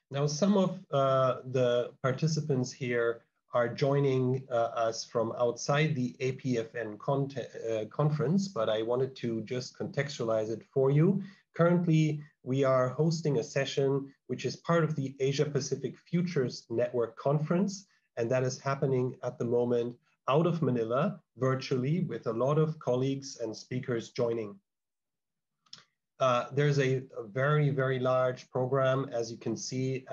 Now, some of the participants here are joining us from outside the APFN conference, but I wanted to just contextualize it for you. Currently, we are hosting a session which is part of the Asia Pacific Futures Network Conference, and that is happening at the moment out of Manila, virtually, with a lot of colleagues and speakers joining. There's a very, very large program. As you can see,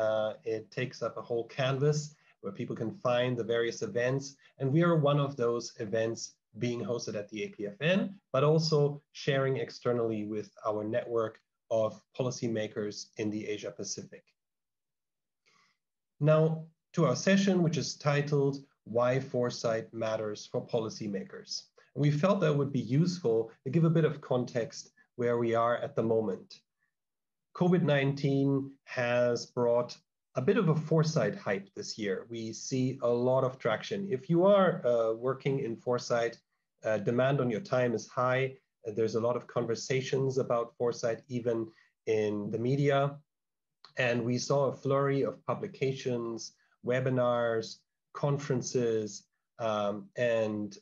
it takes up a whole canvas where people can find the various events. And we are one of those events being hosted at the APFN, but also sharing externally with our network of policymakers in the Asia Pacific. Now, to our session, which is titled Why Foresight Matters for Policymakers. We felt that would be useful to give a bit of context where we are at the moment. COVID-19 has brought a bit of a foresight hype this year. We see a lot of traction. If you are working in foresight, demand on your time is high. There's a lot of conversations about foresight, even in the media. And we saw a flurry of publications, webinars, conferences, and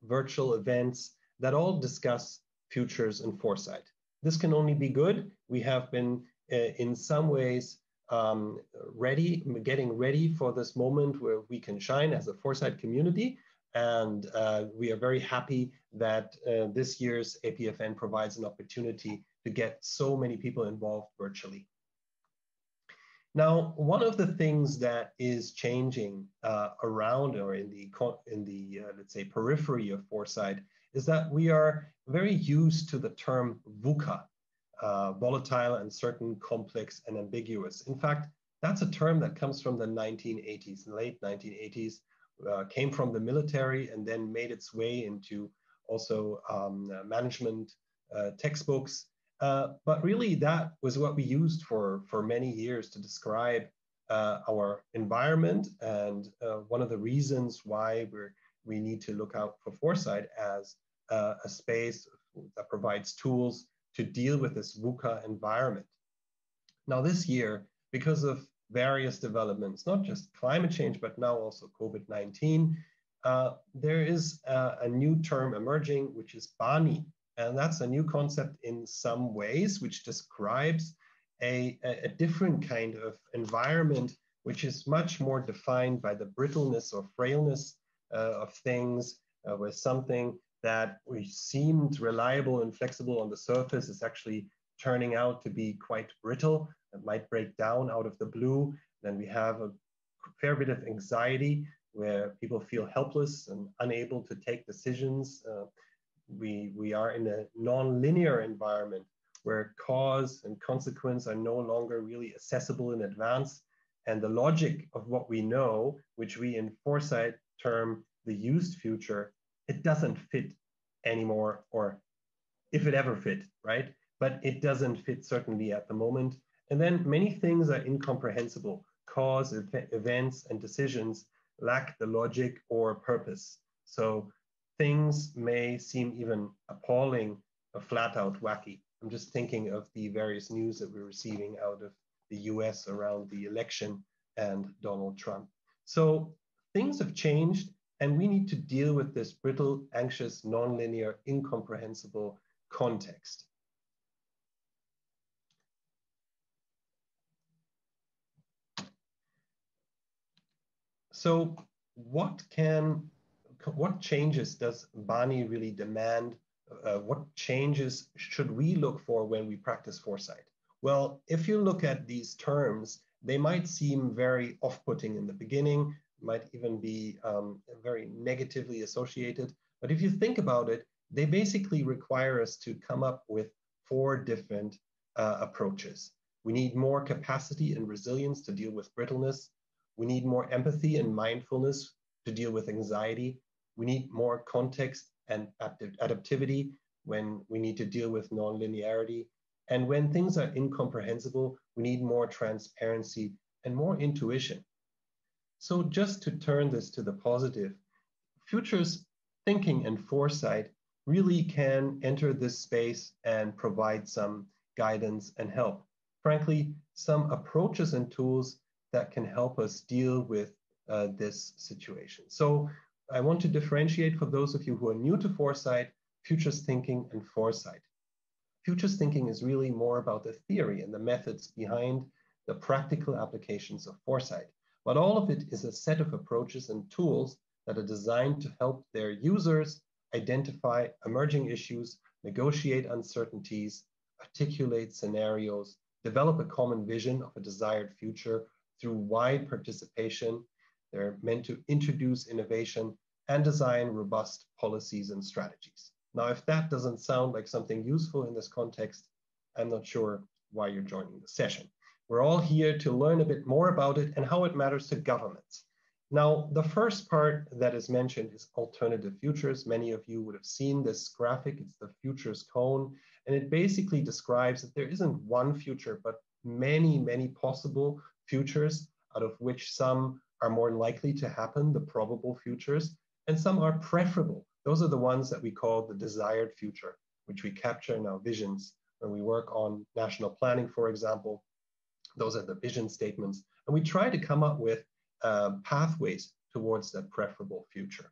virtual events that all discuss futures and foresight. This can only be good. We have been, in some ways, getting ready for this moment where we can shine as a foresight community. And we are very happy that this year's APFN provides an opportunity to get so many people involved virtually. Now, one of the things that is changing around or in the let's say periphery of foresight is that we are very used to the term VUCA, volatile, uncertain, complex, and ambiguous. In fact, that's a term that comes from the 1980s, late 1980s, came from the military and then made its way into also management textbooks. But really, that was what we used for many years to describe our environment, and one of the reasons why we need to look out for foresight as a space that provides tools to deal with this VUCA environment. Now this year, because of various developments, not just climate change, but now also COVID-19, there is a new term emerging, which is BANI. And that's a new concept in some ways, which describes a different kind of environment, which is much more defined by the brittleness or frailness of things, where something that we seemed reliable and flexible on the surface is actually turning out to be quite brittle. It might break down out of the blue. Then we have a fair bit of anxiety where people feel helpless and unable to take decisions. We are in a non-linear environment where cause and consequence are no longer really accessible in advance. And the logic of what we know, which we in foresight term the used future, it doesn't fit anymore, or if it ever fit, right? But it doesn't fit certainly at the moment. And then many things are incomprehensible. Cause, events, and decisions lack the logic or purpose. So things may seem even appalling or flat out wacky. I'm just thinking of the various news that we're receiving out of the US around the election and Donald Trump. So things have changed, and we need to deal with this brittle, anxious, nonlinear, incomprehensible context. So what changes does BANI really demand? What changes should we look for when we practice foresight? Well, if you look at these terms, they might seem very off-putting in the beginning, might even be very negatively associated. But if you think about it, they basically require us to come up with 4 different approaches. We need more capacity and resilience to deal with brittleness. We need more empathy and mindfulness to deal with anxiety. We need more context and adaptivity when we need to deal with nonlinearity. And when things are incomprehensible, we need more transparency and more intuition. So just to turn this to the positive, futures thinking and foresight really can enter this space and provide some guidance and help. frankly, some approaches and tools that can help us deal with this situation. So I want to differentiate, for those of you who are new to Foresight, futures thinking and foresight. Futures thinking is really more about the theory and the methods behind the practical applications of foresight. But all of it is a set of approaches and tools that are designed to help their users identify emerging issues, negotiate uncertainties, articulate scenarios, develop a common vision of a desired future through wide participation. They're meant to introduce innovation and design robust policies and strategies. Now, if that doesn't sound like something useful in this context, I'm not sure why you're joining the session. We're all here to learn a bit more about it and how it matters to governments. Now, the first part that is mentioned is alternative futures. Many of you would have seen this graphic. It's the futures cone. And it basically describes that there isn't one future, but many, many possible futures, out of which some are more likely to happen, the probable futures, and some are preferable. Those are the ones that we call the desired future, which we capture in our visions when we work on national planning, for example. Those are the vision statements. And we try to come up with pathways towards that preferable future.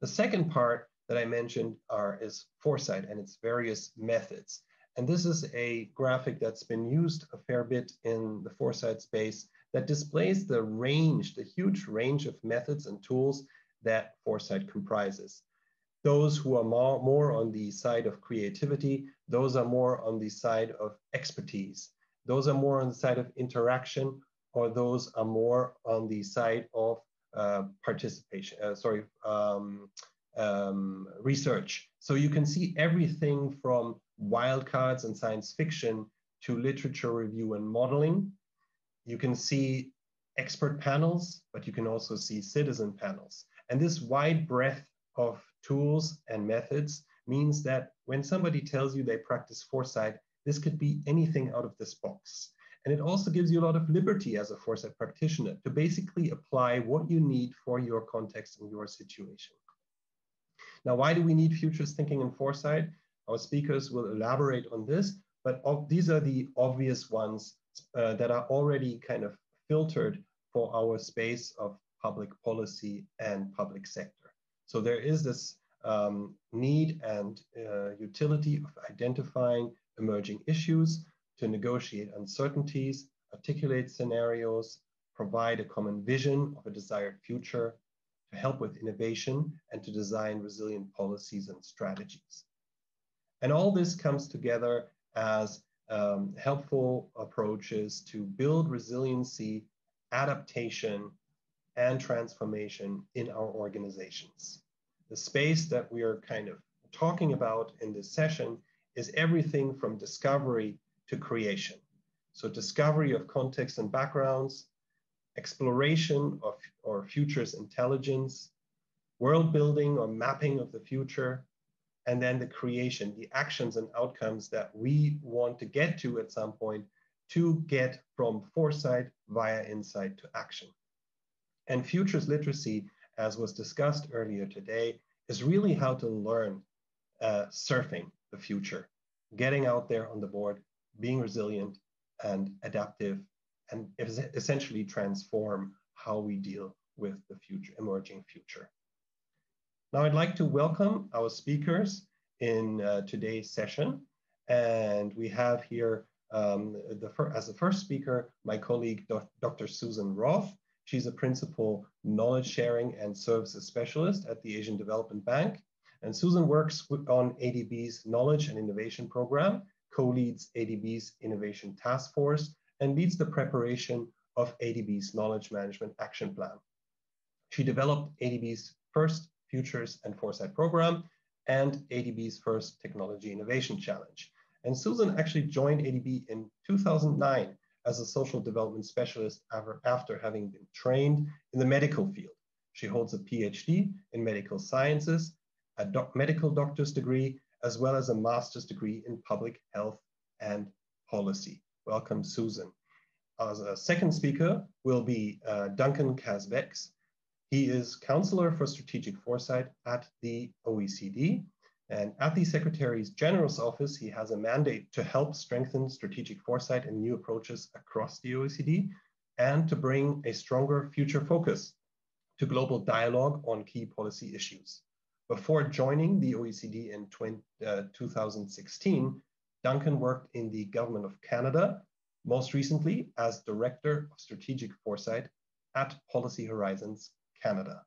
The second part that I mentioned is foresight and its various methods. And this is a graphic that's been used a fair bit in the foresight space that displays the range, the huge range of methods and tools that foresight comprises. Those who are more on the side of creativity, those are more on the side of expertise. Those are more on the side of interaction, or those are more on the side of research. So you can see everything from wildcards and science fiction to literature review and modeling. You can see expert panels, but you can also see citizen panels. And this wide breadth of tools and methods means that when somebody tells you they practice foresight, this could be anything out of this box. And it also gives you a lot of liberty as a foresight practitioner to basically apply what you need for your context and your situation. Now, why do we need futures thinking and foresight? Our speakers will elaborate on this, but these are the obvious ones that are already kind of filtered for our space of public policy and public sector. So there is this need and utility of identifying emerging issues, to negotiate uncertainties, articulate scenarios, provide a common vision of a desired future, to help with innovation, and to design resilient policies and strategies. And all this comes together as helpful approaches to build resiliency, adaptation, and transformation in our organizations. The space that we are kind of talking about in this session is everything from discovery to creation. So discovery of context and backgrounds, exploration of or futures intelligence, world building or mapping of the future, and then the creation, the actions and outcomes that we want to get to at some point to get from foresight via insight to action. And futures literacy, as was discussed earlier today, is really how to learn surfing the future, getting out there on the board, being resilient and adaptive, and essentially transform how we deal with the future, emerging future. Now, I'd like to welcome our speakers in today's session. And we have here, as the first speaker, my colleague, Dr. Susan Roth. She's a principal knowledge sharing and services specialist at the Asian Development Bank. And Susan works on ADB's Knowledge and Innovation Program, co-leads ADB's Innovation Task Force, and leads the preparation of ADB's Knowledge Management Action Plan. She developed ADB's first Futures and Foresight program and ADB's first Technology Innovation Challenge. And Susan actually joined ADB in 2009 as a social development specialist after having been trained in the medical field. She holds a PhD in medical sciences, a medical doctor's degree, as well as a master's degree in public health and policy. Welcome, Susan. As a second speaker will be Duncan Kazbeks. He is Counselor for Strategic Foresight at the OECD, And at the Secretary General's office, he has a mandate to help strengthen strategic foresight and new approaches across the OECD, and to bring a stronger future focus to global dialogue on key policy issues. Before joining the OECD in 2016, Duncan worked in the Government of Canada, most recently as Director of Strategic Foresight at Policy Horizons Canada.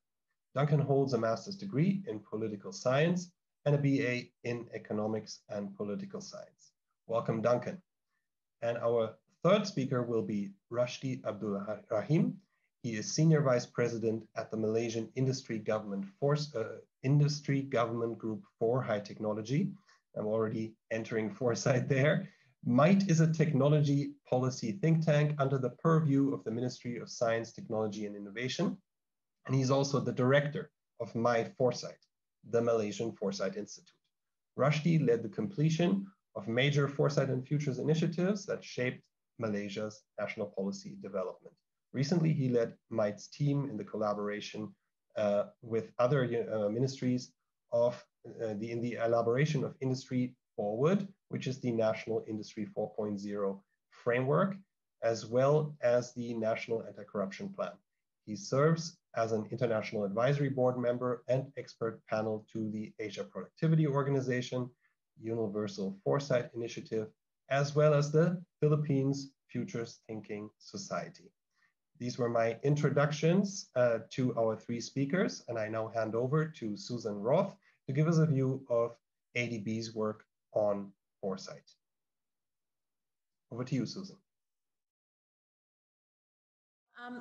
Duncan holds a master's degree in political science and a BA in economics and political science. Welcome, Duncan. And our third speaker will be Rushdie Abdul Rahim. He is Senior Vice President at the Malaysian Industry Government Group for High Technology. I'm already entering Foresight there. MITE is a technology policy think tank under the purview of the Ministry of Science, Technology and Innovation. And he's also the director of MyForesight, the Malaysian Foresight Institute. Rushdie led the completion of major foresight and futures initiatives that shaped Malaysia's national policy development. Recently, he led MITE's team in the collaboration with other ministries in the elaboration of Industry Forward, which is the National Industry 4.0 framework, as well as the National Anti-Corruption Plan. He serves as an international advisory board member and expert panel to the Asia Productivity Organization, Universal Foresight Initiative, as well as the Philippines Futures Thinking Society. These were my introductions to our three speakers, and I now hand over to Susan Roth to give us a view of ADB's work on foresight. Over to you, Susan.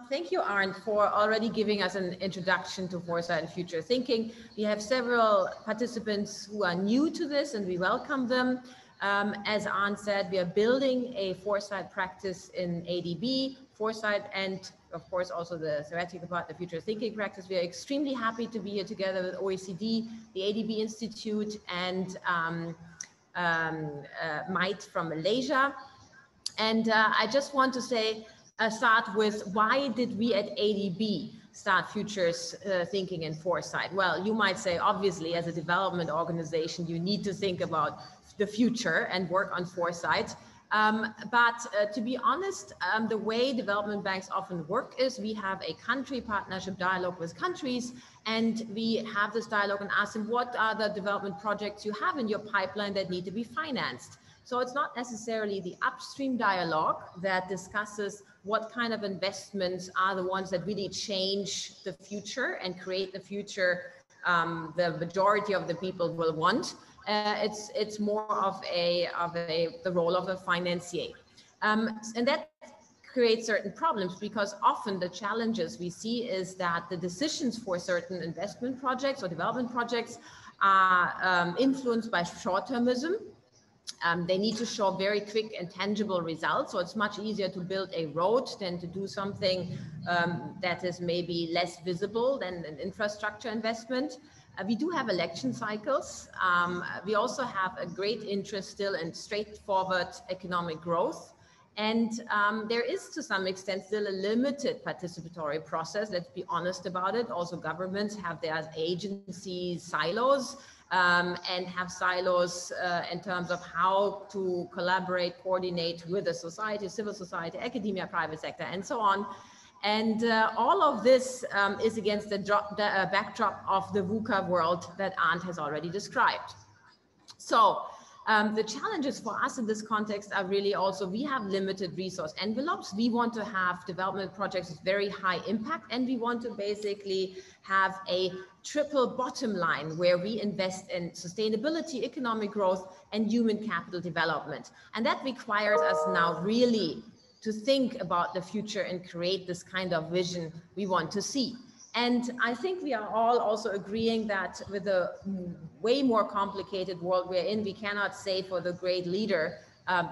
Thank you, Arndt, for already giving us an introduction to foresight and future thinking. We have several participants who are new to this, and we welcome them. As Arndt said, we are building a foresight practice in ADB, foresight, and of course also the theoretical part, the future thinking practice. We are extremely happy to be here together with OECD, the ADB Institute, and MITE from Malaysia. And I just want to say, start with why did we at ADB start futures thinking and foresight? Well, you might say, obviously, as a development organization, you need to think about the future and work on foresight. But to be honest, the way development banks often work is we have a country partnership dialogue with countries, and we have this dialogue and ask them, what are the development projects you have in your pipeline that need to be financed? So it's not necessarily the upstream dialogue that discusses what kind of investments are the ones that really change the future and create the future the majority of the people will want. It's more of the role of a financier. And that creates certain problems, because often the challenges we see is that the decisions for certain investment projects or development projects are influenced by short-termism. They need to show very quick and tangible results. So it's much easier to build a road than to do something that is maybe less visible than an infrastructure investment. We do have election cycles. We also have a great interest still in straightforward economic growth. And there is, to some extent, still a limited participatory process. Let's be honest about it. Also, governments have their agency silos and have silos in terms of how to collaborate, coordinate with the society, civil society, academia, private sector, and so on. And all of this is against the backdrop of the VUCA world that Arndt has already described. So the challenges for us in this context are really also, we have limited resource envelopes. We want to have development projects with very high impact, and we want to basically have a triple bottom line where we invest in sustainability, economic growth, and human capital development. And that requires us now really to think about the future and create this kind of vision we want to see. And I think we are all also agreeing that with the way more complicated world we're in, we cannot say for the great leader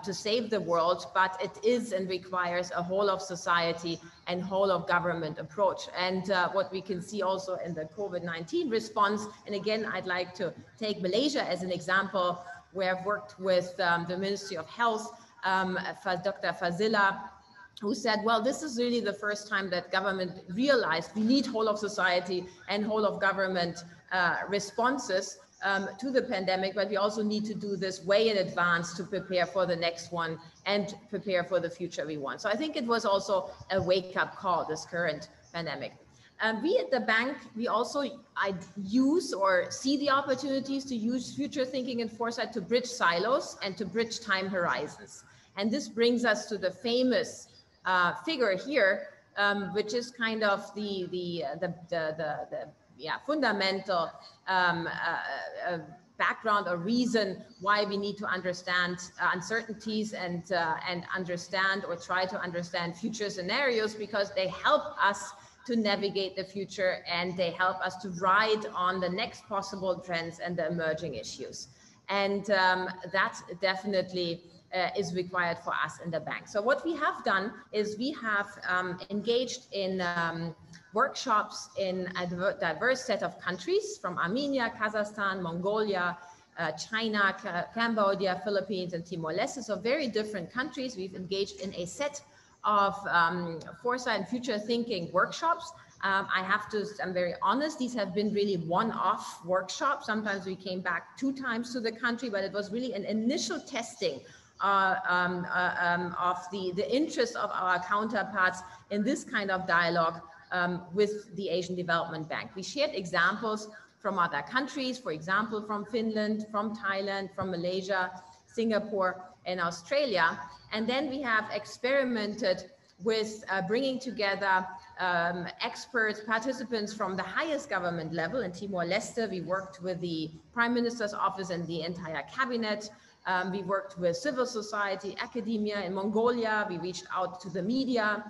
to save the world, but it is and requires a whole of society and whole of government approach. And what we can see also in the COVID-19 response, and again, I'd like to take Malaysia as an example, where I've worked with the Ministry of Health, Dr. Fazila, who said, well, this is really the first time that government realized we need whole of society and whole of government responses to the pandemic, but we also need to do this way in advance to prepare for the next one and prepare for the future we want. So I think it was also a wake-up call, this current pandemic. We at the bank, we also use or see the opportunities to use future thinking and foresight to bridge silos and to bridge time horizons. And this brings us to the famous figure here, which is kind of the fundamental background or reason why we need to understand uncertainties and understand or try to understand future scenarios, because they help us to navigate the future and they help us to ride on the next possible trends and the emerging issues. And that definitely is required for us in the bank. So what we have done is we have engaged in workshops in a diverse set of countries, from Armenia, Kazakhstan, Mongolia, China, Cambodia, Philippines, and Timor-Leste. So very different countries. We've engaged in a set of foresight and future thinking workshops. I'm very honest, these have been really one-off workshops. Sometimes we came back 2 times to the country, but it was really an initial testing of the interest of our counterparts in this kind of dialogue with the Asian Development Bank. We shared examples from other countries, for example, from Finland, from Thailand, from Malaysia, Singapore, and Australia. And then we have experimented with bringing together experts, participants from the highest government level. In Timor-Leste, we worked with the Prime Minister's office and the entire cabinet. We worked with civil society, academia. In Mongolia, we reached out to the media.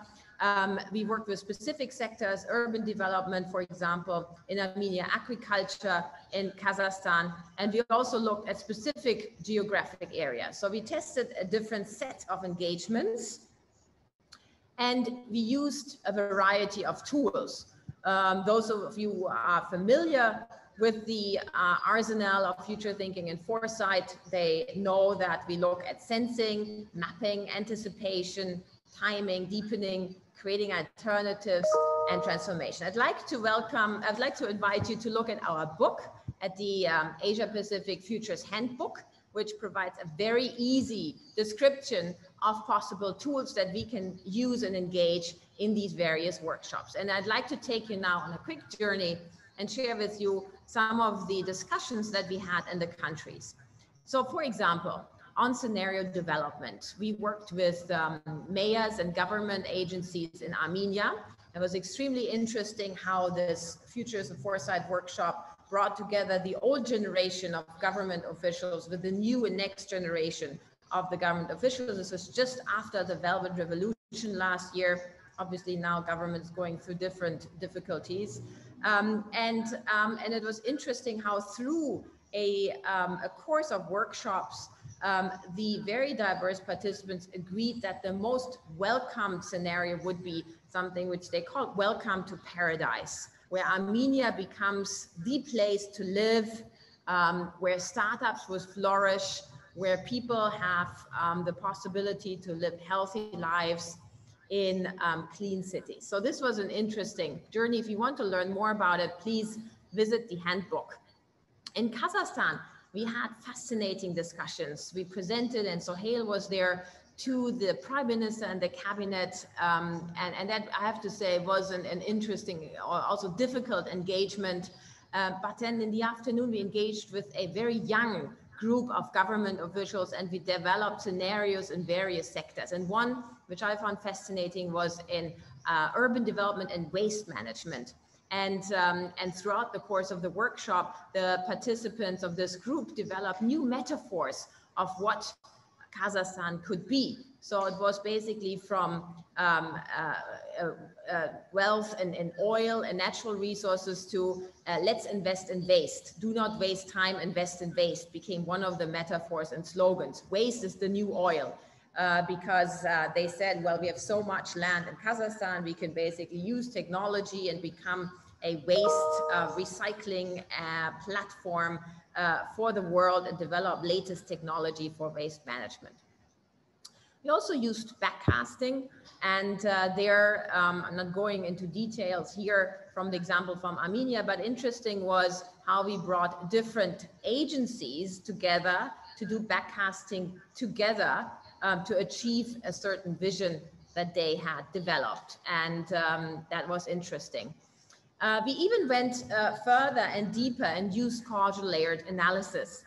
We worked with specific sectors, urban development, for example, in Armenia, agriculture, in Kazakhstan, and we also looked at specific geographic areas. So we tested a different set of engagements, and we used a variety of tools. Those of you who are familiar with the arsenal of future thinking and foresight, they know that we look at sensing, mapping, anticipation, timing, deepening, creating alternatives, and transformation. I'd like to invite you to look at our book, at the Asia Pacific Futures Handbook, which provides a very easy description of possible tools that we can use and engage in these various workshops. And I'd like to take you now on a quick journey and share with you some of the discussions that we had in the countries. So for example, on scenario development, we worked with mayors and government agencies in Armenia. It was extremely interesting how this Futures of Foresight workshop brought together the old generation of government officials with the new and next generation of the government officials. This was just after the Velvet Revolution last year. Obviously now government's going through different difficulties. And it was interesting how through a course of workshops, the very diverse participants agreed that the most welcome scenario would be something which they called welcome to paradise, where Armenia becomes the place to live, where startups will flourish, where people have the possibility to live healthy lives in clean cities. So this was an interesting journey. If you want to learn more about it, please visit the handbook. In Kazakhstan, we had fascinating discussions. We presented, and Sohail was there, to the Prime Minister and the cabinet. And that, I have to say, was an interesting, also difficult engagement. But then in the afternoon, we engaged with a very young group of government officials, and we developed scenarios in various sectors. And one, which I found fascinating, was in urban development and waste management. And throughout the course of the workshop, the participants of this group developed new metaphors of what Kazakhstan could be. So it was basically from wealth and oil and natural resources to let's invest in waste. Do not waste time, invest in waste became one of the metaphors and slogans. Waste is the new oil. Because they said, well, we have so much land in Kazakhstan, we can basically use technology and become a waste recycling platform for the world and develop latest technology for waste management. We also used backcasting, and I'm not going into details here, from the example from Armenia, but interesting was how we brought different agencies together to do backcasting together to achieve a certain vision that they had developed. And that was interesting. We even went further and deeper and used causal layered analysis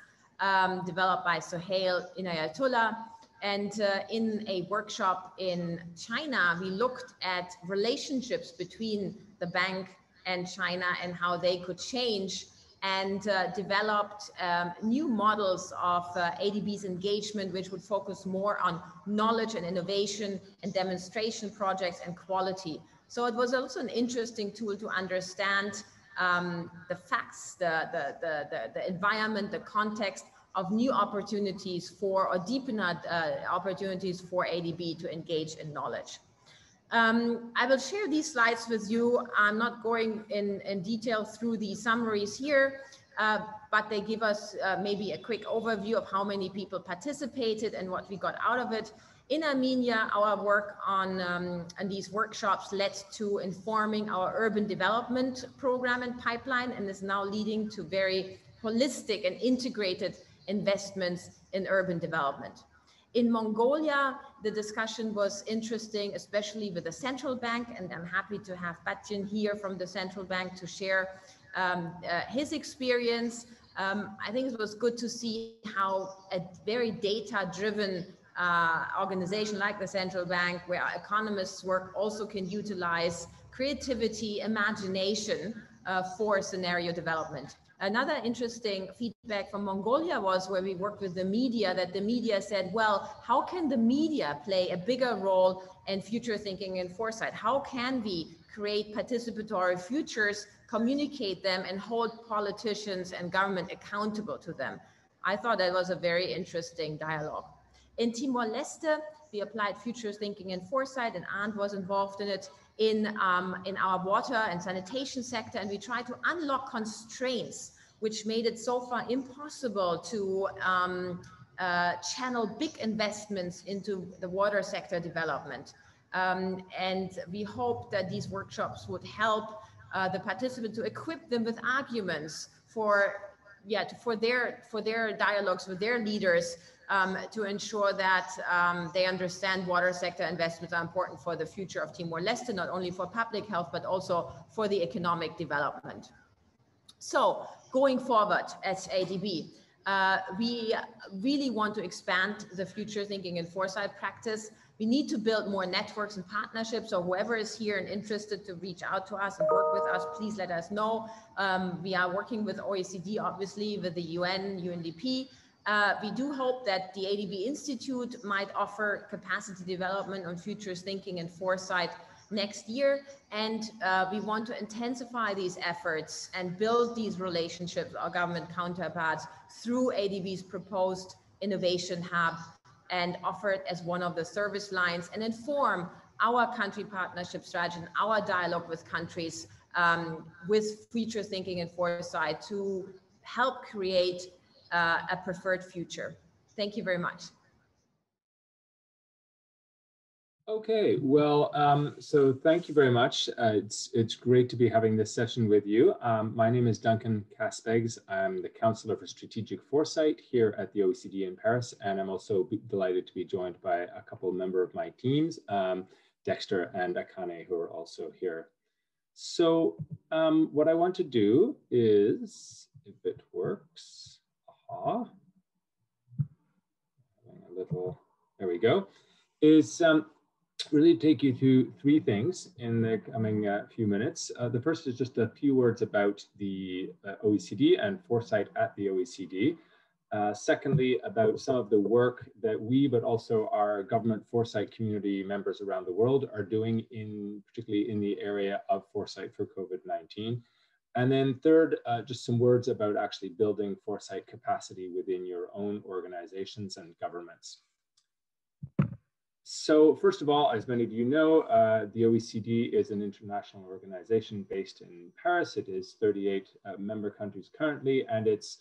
developed by Sohail Inayatullah. And in a workshop in China, we looked at relationships between the bank and China and how they could change, and developed new models of ADB's engagement, which would focus more on knowledge and innovation and demonstration projects and quality. So it was also an interesting tool to understand the facts, the environment, the context of new opportunities for, or deepen opportunities for ADB to engage in knowledge. I will share these slides with you. I'm not going in detail through the summaries here, but they give us maybe a quick overview of how many people participated and what we got out of it. In Armenia, our work on these workshops led to informing our urban development program and pipeline, and is now leading to very holistic and integrated investments in urban development. In Mongolia, the discussion was interesting, especially with the central bank, and I'm happy to have Batyan here from the central bank to share his experience. I think it was good to see how a very data-driven organization like the central bank, where our economists work, also can utilize creativity, imagination for scenario development. Another interesting feedback from Mongolia was where we worked with the media, that the media said, well, how can the media play a bigger role in future thinking and foresight? How can we create participatory futures, communicate them, and hold politicians and government accountable to them? I thought that was a very interesting dialogue. In Timor-Leste, we applied futures thinking and foresight, and Arndt was involved in it in our water and sanitation sector, and we tried to unlock constraints which made it so far impossible to channel big investments into the water sector development. And we hope that these workshops would help the participants to equip them with arguments for their dialogues with their leaders, to ensure that they understand water sector investments are important for the future of Timor-Leste, not only for public health, but also for the economic development. So going forward as ADB, we really want to expand the future thinking and foresight practice. We need to build more networks and partnerships. So whoever is here and interested to reach out to us and work with us, please let us know. We are working with OECD, obviously, with the UN, UNDP. We do hope that the ADB Institute might offer capacity development on futures thinking and foresight next year. And we want to intensify these efforts and build these relationships with our government counterparts through ADB's proposed innovation hub, and offer it as one of the service lines, and inform our country partnership strategy and our dialogue with countries with future thinking and foresight to help create a preferred future. Thank you very much. Okay, well, so thank you very much. It's great to be having this session with you. My name is Duncan Caspegs. I'm the Counselor for Strategic Foresight here at the OECD in Paris, and I'm also delighted to be joined by a couple of members of my teams, Dexter and Akane, who are also here. So what I want to do is, if it works, there we go, is really take you through three things in the coming few minutes. The first is just a few words about the OECD and foresight at the OECD. Secondly, about some of the work that we, but also our government foresight community members around the world are doing, particularly in the area of foresight for COVID-19. And then third, just some words about actually building foresight capacity within your own organizations and governments. So first of all, as many of you know, the OECD is an international organization based in Paris. It is 38 member countries currently, and its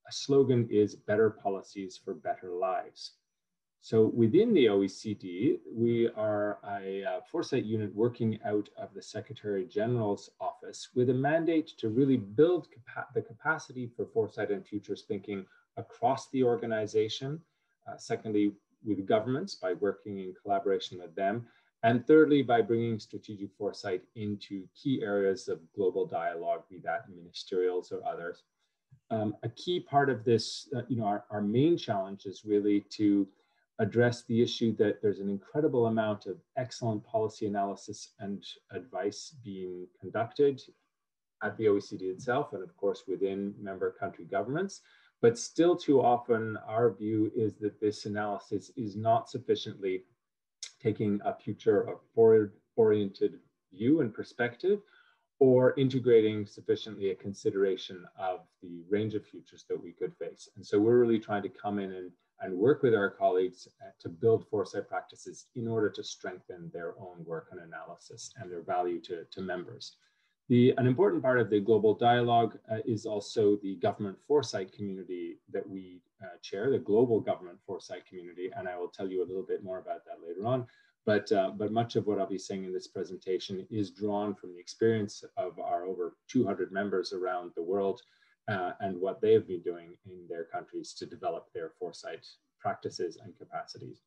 slogan is "Better Policies for Better Lives." So within the OECD, we are a Foresight unit working out of the Secretary General's office with a mandate to really build the capacity for foresight and futures thinking across the organization. Secondly, with governments by working in collaboration with them. And thirdly, by bringing strategic foresight into key areas of global dialogue, be that ministerials or others. A key part of this, our main challenge is really to address the issue that there's an incredible amount of excellent policy analysis and advice being conducted at the OECD itself, and of course within member country governments. But still too often, our view is that this analysis is not sufficiently taking a future or forward-oriented view and perspective, or integrating sufficiently a consideration of the range of futures that we could face. And so we're really trying to come in and work with our colleagues to build foresight practices in order to strengthen their own work and analysis and their value to members. An important part of the global dialogue is also the government foresight community that we chair, the global government foresight community, and I will tell you a little bit more about that later on. But much of what I'll be saying in this presentation is drawn from the experience of our over 200 members around the world and what they have been doing in their countries to develop their foresight practices and capacities.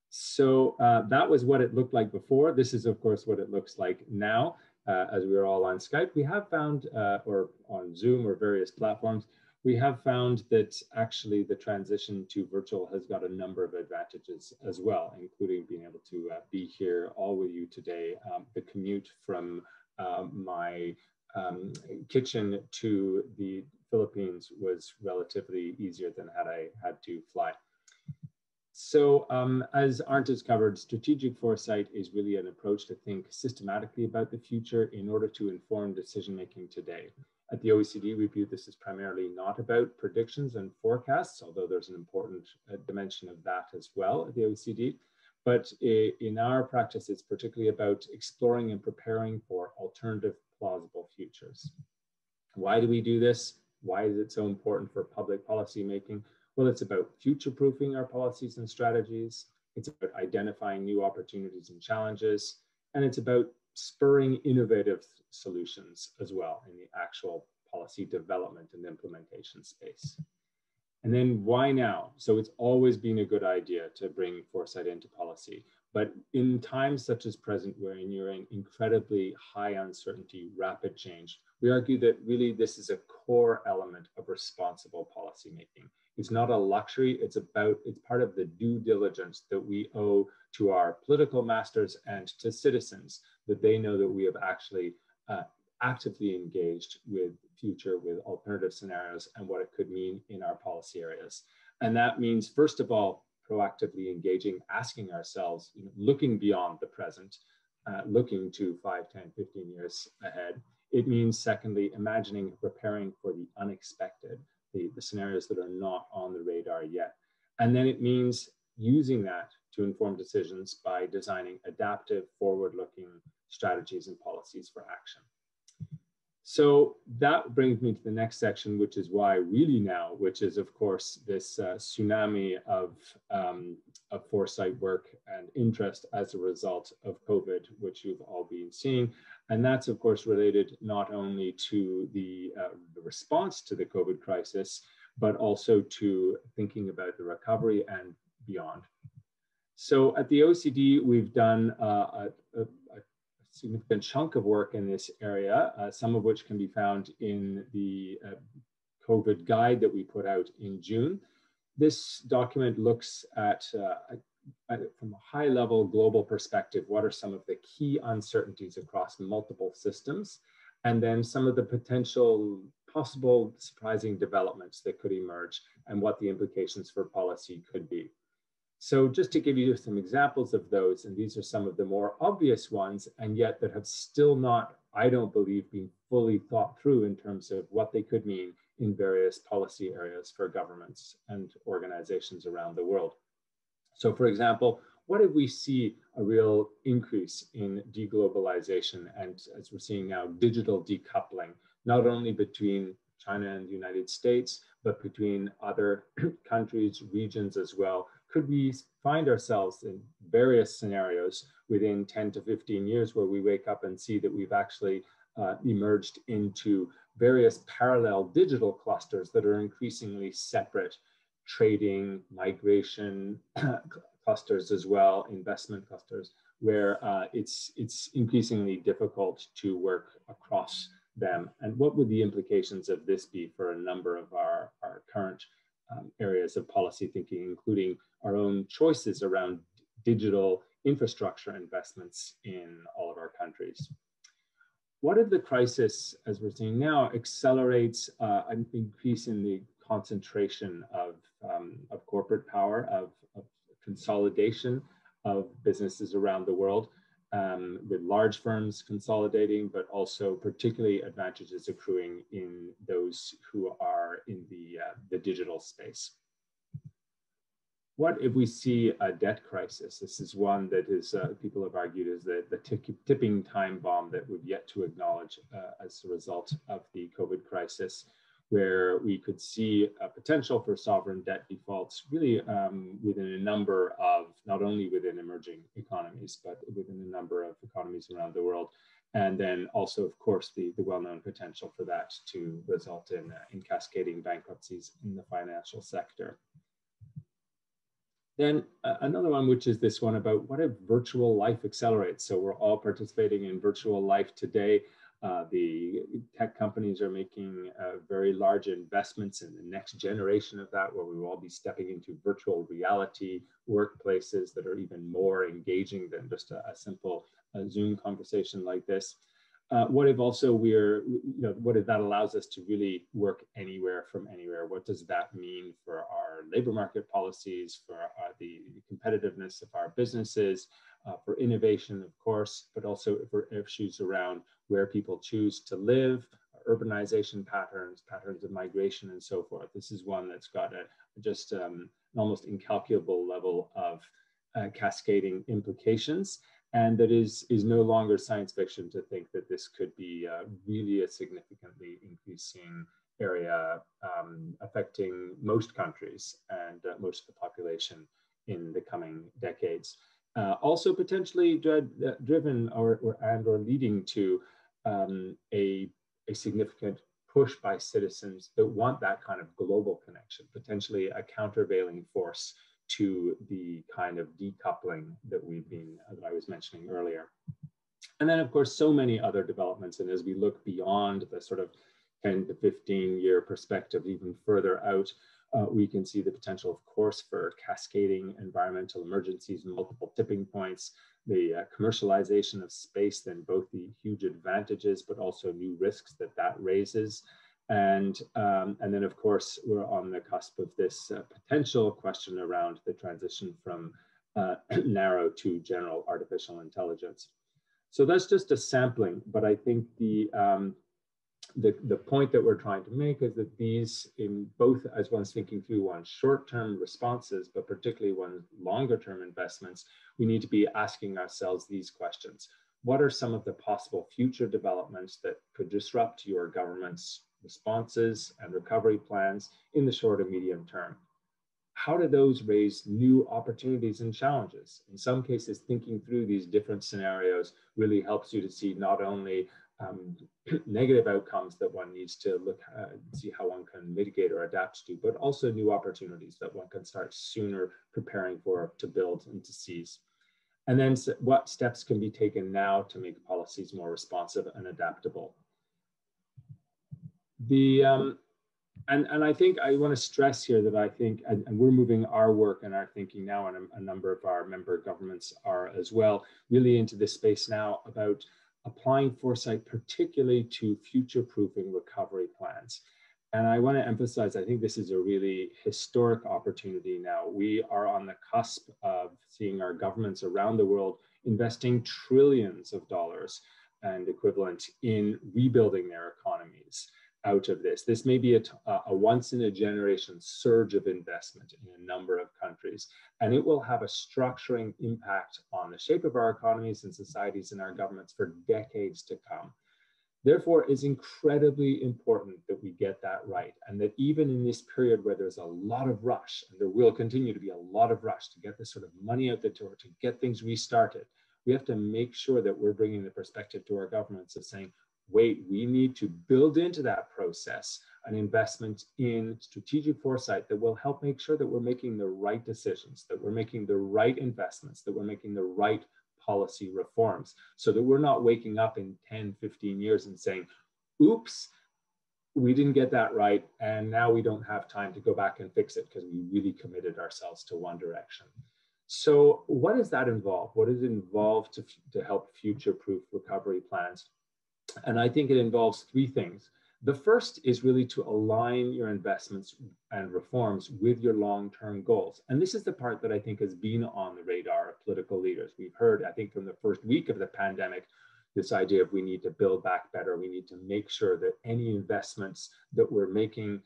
So that was what it looked like before. This is, of course, what it looks like now. As we are all on Skype, we have found, or on Zoom or various platforms, we have found that actually the transition to virtual has got a number of advantages as well, including being able to be here all with you today. The commute from my kitchen to the Philippines was relatively easier than had I had to fly. So as Arndt has covered, strategic foresight is really an approach to think systematically about the future in order to inform decision-making today. At the OECD, we view this as primarily not about predictions and forecasts, although there's an important dimension of that as well at the OECD. But in our practice, it's particularly about exploring and preparing for alternative plausible futures. Why do we do this? Why is it so important for public policy making? Well, it's about future-proofing our policies and strategies. It's about identifying new opportunities and challenges. And it's about spurring innovative solutions as well in the actual policy development and implementation space. And then why now? So it's always been a good idea to bring foresight into policy. But in times such as present, wherein you're in incredibly high uncertainty, rapid change, we argue that really this is a core element of responsible policymaking. It's not a luxury, it's part of the due diligence that we owe to our political masters and to citizens, that they know that we have actually actively engaged with alternative scenarios and what it could mean in our policy areas. And that means, first of all, proactively engaging, asking ourselves, looking beyond the present, looking to 5, 10, 15 years ahead. It means, secondly, imagining, preparing for the unexpected, the scenarios that are not on the radar yet. And then it means using that to inform decisions by designing adaptive, forward-looking strategies and policies for action. So that brings me to the next section, which is why really now, which is, of course, this tsunami of foresight work and interest as a result of COVID, which you've all been seeing. And that's, of course, related not only to the response to the COVID crisis, but also to thinking about the recovery and beyond. So at the OECD, we've done a significant chunk of work in this area, some of which can be found in the COVID guide that we put out in June. This document looks at, from a high level global perspective, what are some of the key uncertainties across multiple systems, and then some of the possible surprising developments that could emerge and what the implications for policy could be. So just to give you some examples of those, and these are some of the more obvious ones, and yet that have still not, I don't believe, been fully thought through in terms of what they could mean in various policy areas for governments and organizations around the world. So for example, what if we see a real increase in deglobalization and, as we're seeing now, digital decoupling, not only between China and the United States, but between other countries, regions as well, could we find ourselves in various scenarios within 10 to 15 years where we wake up and see that we've actually emerged into various parallel digital clusters that are increasingly separate, trading, migration clusters as well, investment clusters, where it's increasingly difficult to work across them. And what would the implications of this be for a number of our current areas of policy thinking, including our own choices around digital infrastructure investments in all of our countries? What if the crisis, as we're seeing now, accelerates an increase in the concentration of corporate power, of consolidation of businesses around the world, with large firms consolidating, but also particularly advantages accruing in those who are in the digital space? What if we see a debt crisis? This is one that is, people have argued, is the tipping time bomb that we've yet to acknowledge as a result of the COVID crisis, where we could see a potential for sovereign debt defaults really within a number of, not only within emerging economies, but within a number of economies around the world. And then also, of course, the well-known potential for that to result in cascading bankruptcies in the financial sector. Then another one, which is this one about what if virtual life accelerates? So we're all participating in virtual life today. The tech companies are making very large investments in the next generation of that, where we will all be stepping into virtual reality workplaces that are even more engaging than just a simple Zoom conversation like this. What if also what if that allows us to really work anywhere from anywhere? What does that mean for our labor market policies, for the competitiveness of our businesses, for innovation, of course, but also for issues around where people choose to live, urbanization patterns of migration, and so forth. This is one that's got just an almost incalculable level of cascading implications. And that is no longer science fiction to think that this could be really a significantly increasing area affecting most countries and most of the population in the coming decades. Also potentially driven or leading to a significant push by citizens that want that kind of global connection, potentially a countervailing force to the kind of decoupling that that I was mentioning earlier. And then, of course, so many other developments. And as we look beyond the sort of 10 to 15 year perspective, even further out, we can see the potential, of course, for cascading environmental emergencies, multiple tipping points, the commercialization of space, then both the huge advantages, but also new risks that raises. And then, of course, we're on the cusp of this potential question around the transition from narrow to general artificial intelligence. So that's just a sampling, but I think the point that we're trying to make is that these, in both as one's thinking through one's short-term responses, but particularly one's longer-term investments, we need to be asking ourselves these questions. What are some of the possible future developments that could disrupt your government's responses and recovery plans in the short and medium term? How do those raise new opportunities and challenges? In some cases, thinking through these different scenarios really helps you to see not only negative outcomes that one needs to look at, see how one can mitigate or adapt to, but also new opportunities that one can start sooner preparing for, to build and to seize. And then what steps can be taken now to make policies more responsive and adaptable? And I think I want to stress here that I think, and we're moving our work and our thinking now, and a number of our member governments are as well, really into this space now about applying foresight, particularly to future-proofing recovery plans. And I want to emphasize, I think this is a really historic opportunity now. We are on the cusp of seeing our governments around the world investing trillions of dollars and equivalent in rebuilding their economies out of this. This may be a once-in-a-generation surge of investment in a number of countries, and it will have a structuring impact on the shape of our economies and societies and our governments for decades to come. Therefore, it's incredibly important that we get that right. And that even in this period where there's a lot of rush, and there will continue to be a lot of rush to get this sort of money out the door, to get things restarted, we have to make sure that we're bringing the perspective to our governments of saying, wait, we need to build into that process an investment in strategic foresight that will help make sure that we're making the right decisions, that we're making the right investments, that we're making the right policy reforms, so that we're not waking up in 10, 15 years and saying, oops, we didn't get that right, and now we don't have time to go back and fix it because we really committed ourselves to one direction. So what does that involve? What does it involve to help future-proof recovery plans? And I think it involves three things. The first is really to align your investments and reforms with your long-term goals. And this is the part that I think has been on the radar of political leaders. We've heard, I think, from the first week of the pandemic, this idea of we need to build back better. We need to make sure that any investments that we're making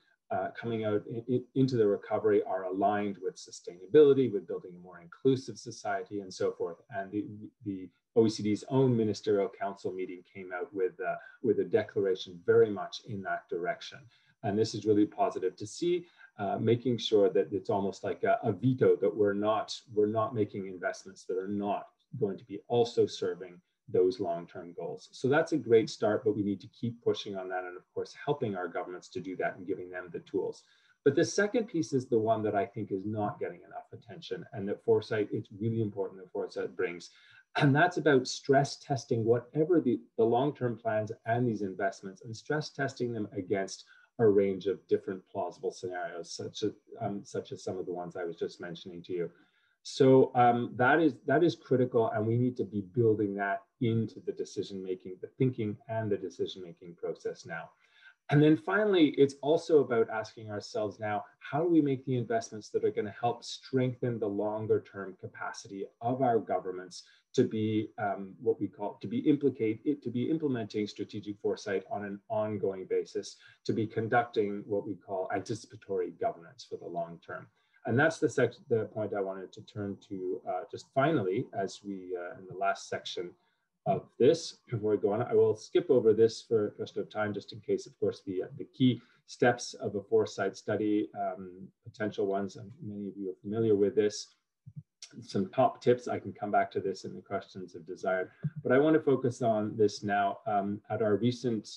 coming out into the recovery are aligned with sustainability, with building a more inclusive society, and so forth. And the OECD's own ministerial council meeting came out with a declaration very much in that direction. And this is really positive to see, making sure that it's almost like a veto, that we're not making investments that are not going to be also serving those long-term goals. So that's a great start, but we need to keep pushing on that, and of course helping our governments to do that and giving them the tools. But the second piece is the one that I think is not getting enough attention, and that Foresight, it's really important that Foresight brings, and that's about stress testing whatever the long-term plans and these investments, and stress testing them against a range of different plausible scenarios, such as some of the ones I was just mentioning to you. So that is critical, and we need to be building that into the decision-making, the thinking and the decision-making process now. And then finally, it's also about asking ourselves now, how do we make the investments that are going to help strengthen the longer-term capacity of our governments to be what we call, to be implementing strategic foresight on an ongoing basis, to be conducting what we call anticipatory governance for the long term. And that's the point I wanted to turn to just finally, as we, in the last section of this, before we go on. I will skip over this for the rest of time, just in case, of course, the key steps of a foresight study, potential ones, and many of you are familiar with this. Some top tips, I can come back to this in the questions if desired, but I want to focus on this now. At our recent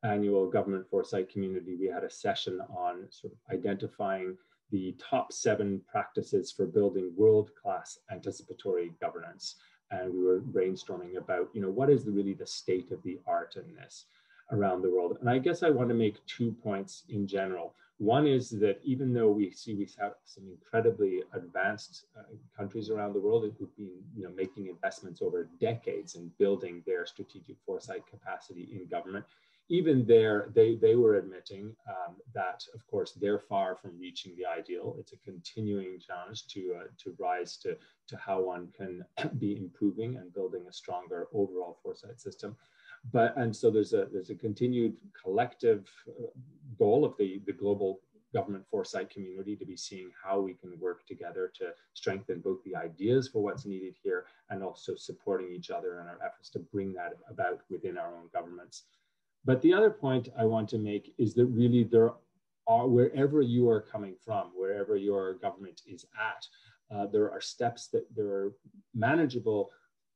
annual government foresight community, we had a session on sort of identifying the top 7 practices for building world-class anticipatory governance. And we were brainstorming about, what is really the state of the art in this around the world. And I guess I want to make 2 points in general. One is that even though we have some incredibly advanced countries around the world who've been making investments over decades in building their strategic foresight capacity in government, even there, they were admitting that, of course, they're far from reaching the ideal. It's a continuing challenge to rise to how one can be improving and building a stronger overall foresight system. And so there's a continued collective goal of the global government foresight community to be seeing how we can work together to strengthen both the ideas for what's needed here and also supporting each other in our efforts to bring that about within our own governments. But the other point I want to make is that really there are, wherever you are coming from, wherever your government is at, there are manageable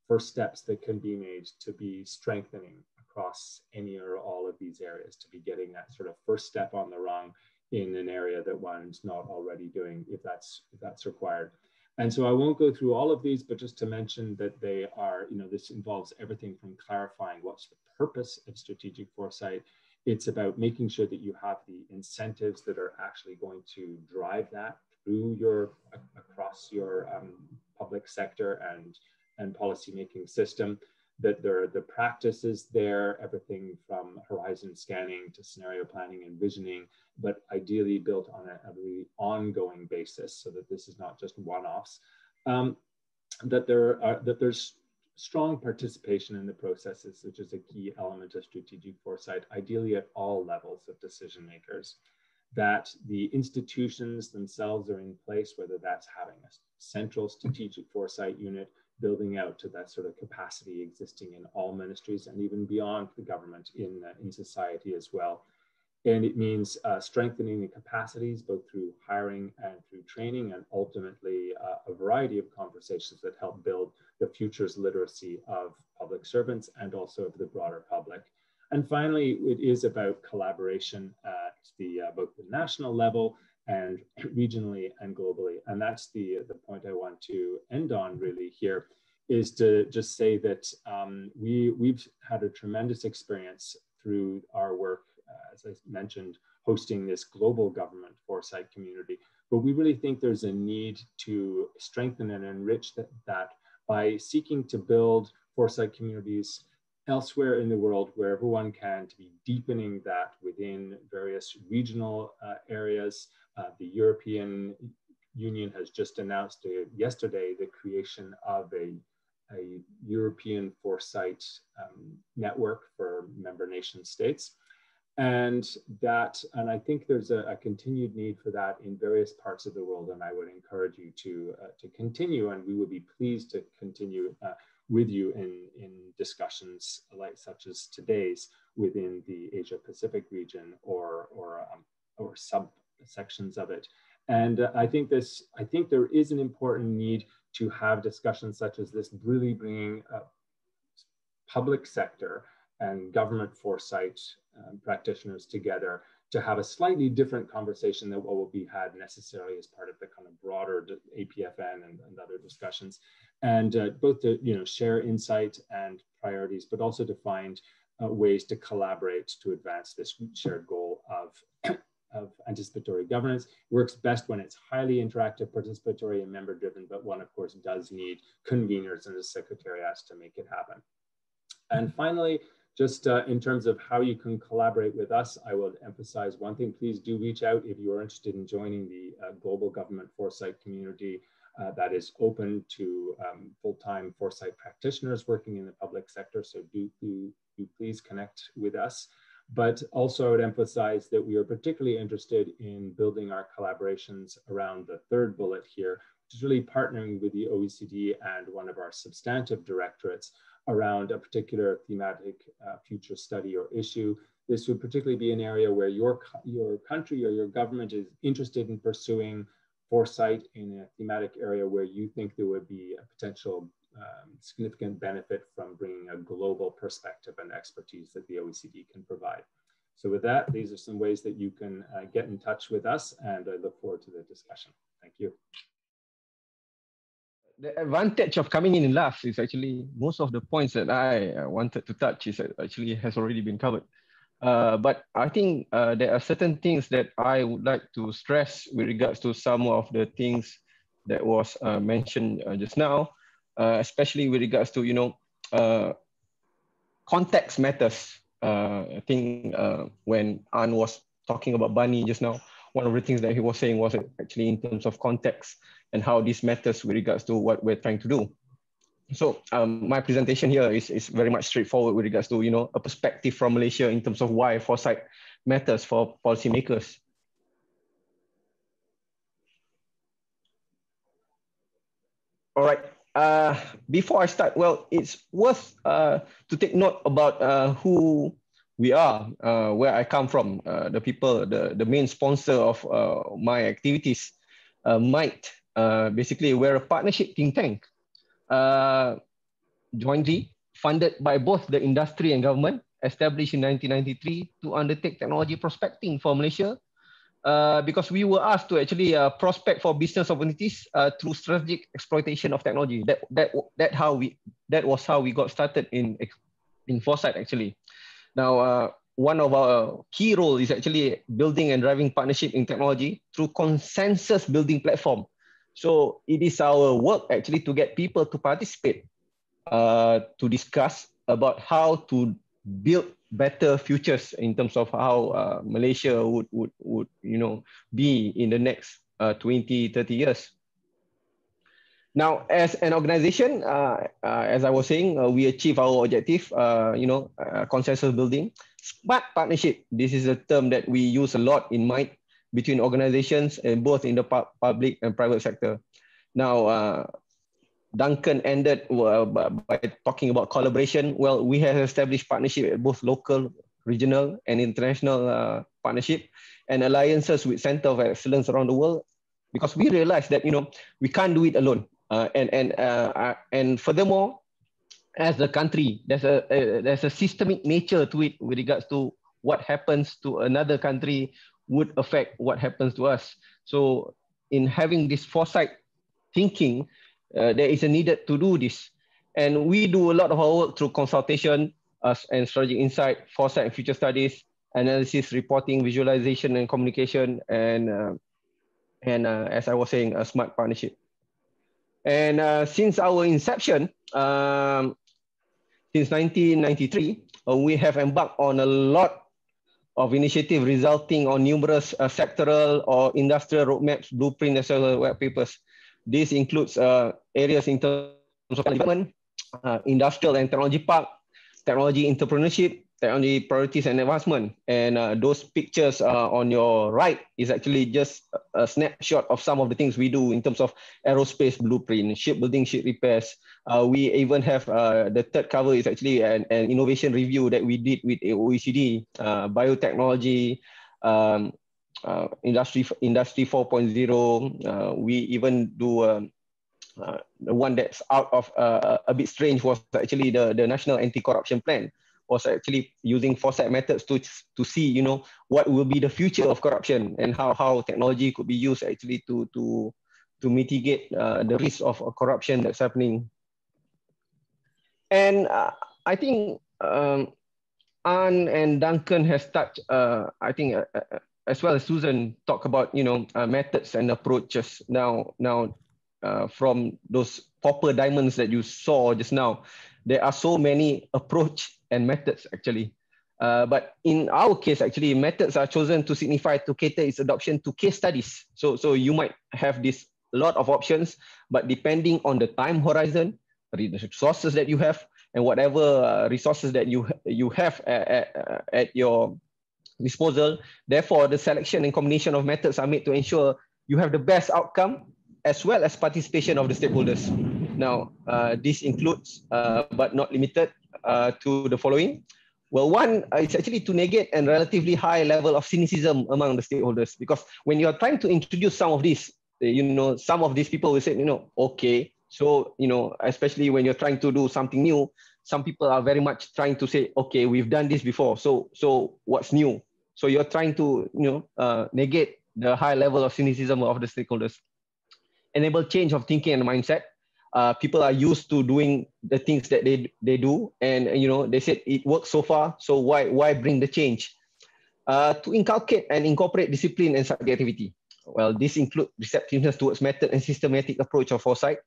first steps that can be made to be strengthening across any or all of these areas, to be getting that sort of first step on the rung in an area that one's not already doing, if that's required. And so I won't go through all of these, but just to mention that they are, this involves everything from clarifying what's the purpose of strategic foresight. It's about making sure that you have the incentives that are actually going to drive that through across your public sector and policymaking system, that there are the practices there, everything from horizon scanning to scenario planning and visioning, but ideally built on a really ongoing basis so that this is not just one-offs, that there's strong participation in the processes, which is a key element of strategic foresight, ideally at all levels of decision makers, that the institutions themselves are in place, whether that's having a central strategic foresight unit, building out to that sort of capacity existing in all ministries and even beyond the government in society as well. And it means strengthening the capacities, both through hiring and through training, and ultimately a variety of conversations that help build the future's literacy of public servants and also of the broader public. And finally, it is about collaboration at both the national level and regionally and globally. And that's the point I want to end on really here, is to just say that we've had a tremendous experience through our work, as I mentioned, hosting this global government foresight community. But we really think there's a need to strengthen and enrich that by seeking to build foresight communities elsewhere in the world wherever one can, to be deepening that within various regional areas. The European Union has just announced yesterday the creation of a European foresight network for member nation states. And I think there's a continued need for that in various parts of the world. And I would encourage you to continue, and we would be pleased to continue with you in discussions such as today's within the Asia Pacific region or subsections of it. And I think there is an important need to have discussions such as this, really bringing public sector and government foresight practitioners together to have a slightly different conversation than what will be had necessarily as part of the kind of broader APFN and other discussions, and both to share insight and priorities, but also to find ways to collaborate to advance this shared goal of anticipatory governance. Works best when it's highly interactive, participatory, and member-driven, but one, of course, does need conveners and a secretariat to make it happen. And finally, just in terms of how you can collaborate with us, I will emphasize one thing. Please do reach out if you are interested in joining the Global Government Foresight community that is open to full-time foresight practitioners working in the public sector. So do please connect with us. But also I would emphasize that we are particularly interested in building our collaborations around the third bullet here, which is really partnering with the OECD and one of our substantive directorates around a particular thematic future study or issue. This would particularly be an area where your country or your government is interested in pursuing foresight in a thematic area where you think there would be a potential significant benefit from bringing a global perspective and expertise that the OECD can provide. So with that, these are some ways that you can get in touch with us, and I look forward to the discussion. Thank you. The advantage of coming in last is actually most of the points that I wanted to touch is actually has already been covered. But I think there are certain things that I would like to stress with regards to some of the things that was mentioned just now, especially with regards to, context matters. I think when Ann was talking about Bunny just now, one of the things that he was saying was actually in terms of context and how this matters with regards to what we're trying to do. So my presentation here is very much straightforward with regards to, a perspective from Malaysia in terms of why foresight matters for policymakers. All right. Before I start, well, it's worth to take note about who we are, where I come from, the people, the main sponsor of my activities. MITE, basically we're a partnership think tank, jointly funded by both the industry and government, established in 1993 to undertake technology prospecting for Malaysia, because we were asked to actually prospect for business opportunities through strategic exploitation of technology. That was how we got started in Foresight actually. Now, one of our key roles is actually building and driving partnership in technology through consensus building platform. So it is our work actually to get people to participate, to discuss about how to build better futures in terms of how Malaysia would be in the next 20, 30 years. Now, as an organization, as I was saying, we achieve our objective, consensus building. Smart partnership, this is a term that we use a lot in MITE between organizations and both in the public and private sector. Now, Duncan ended by talking about collaboration. Well, we have established partnership at both local, regional, and international partnership and alliances with Center of Excellence around the world, because we realize that we can't do it alone. And furthermore, as a country, there's a systemic nature to it with regards to what happens to another country would affect what happens to us. So in having this foresight thinking, there is a need to do this. And we do a lot of our work through consultation and strategic insight, foresight and future studies, analysis, reporting, visualization, and communication, and as I was saying, a smart partnership. And since our inception, since 1993, we have embarked on a lot of initiatives resulting on numerous sectoral or industrial roadmaps, blueprints, as well as white papers. This includes areas in terms of development, industrial and technology park, technology entrepreneurship, technology priorities and advancement. And those pictures on your right is actually just a snapshot of some of the things we do in terms of aerospace blueprint, shipbuilding, ship repairs. We even have the third cover is actually an innovation review that we did with OECD, biotechnology, Industry 4.0. We even do the one that's out of a bit strange was actually the National Anti-Corruption Plan, was actually using foresight methods to see, what will be the future of corruption and how technology could be used actually to mitigate the risk of corruption that's happening. And I think Anne and Duncan has touched, I think, as well as Susan, talk about methods and approaches now from those copper diamonds that you saw just now. There are so many approach and methods actually. But in our case, actually, methods are chosen to signify to cater its adoption to case studies. So you might have this lot of options, but depending on the time horizon, the resources that you have, and whatever resources that you have at your disposal, therefore the selection and combination of methods are made to ensure you have the best outcome as well as participation of the stakeholders. Now, this includes, but not limited to the following. Well, one is actually to negate a relatively high level of cynicism among the stakeholders, because when you're trying to introduce some of these, some of these people will say, okay, so, especially when you're trying to do something new, some people are very much trying to say, okay, we've done this before, so what's new? So you're trying to, negate the high level of cynicism of the stakeholders. Enable change of thinking and mindset. People are used to doing the things that they do, and they said it works so far, so why bring the change? To inculcate and incorporate discipline and subjectivity. Well, this includes receptiveness towards method and systematic approach of foresight.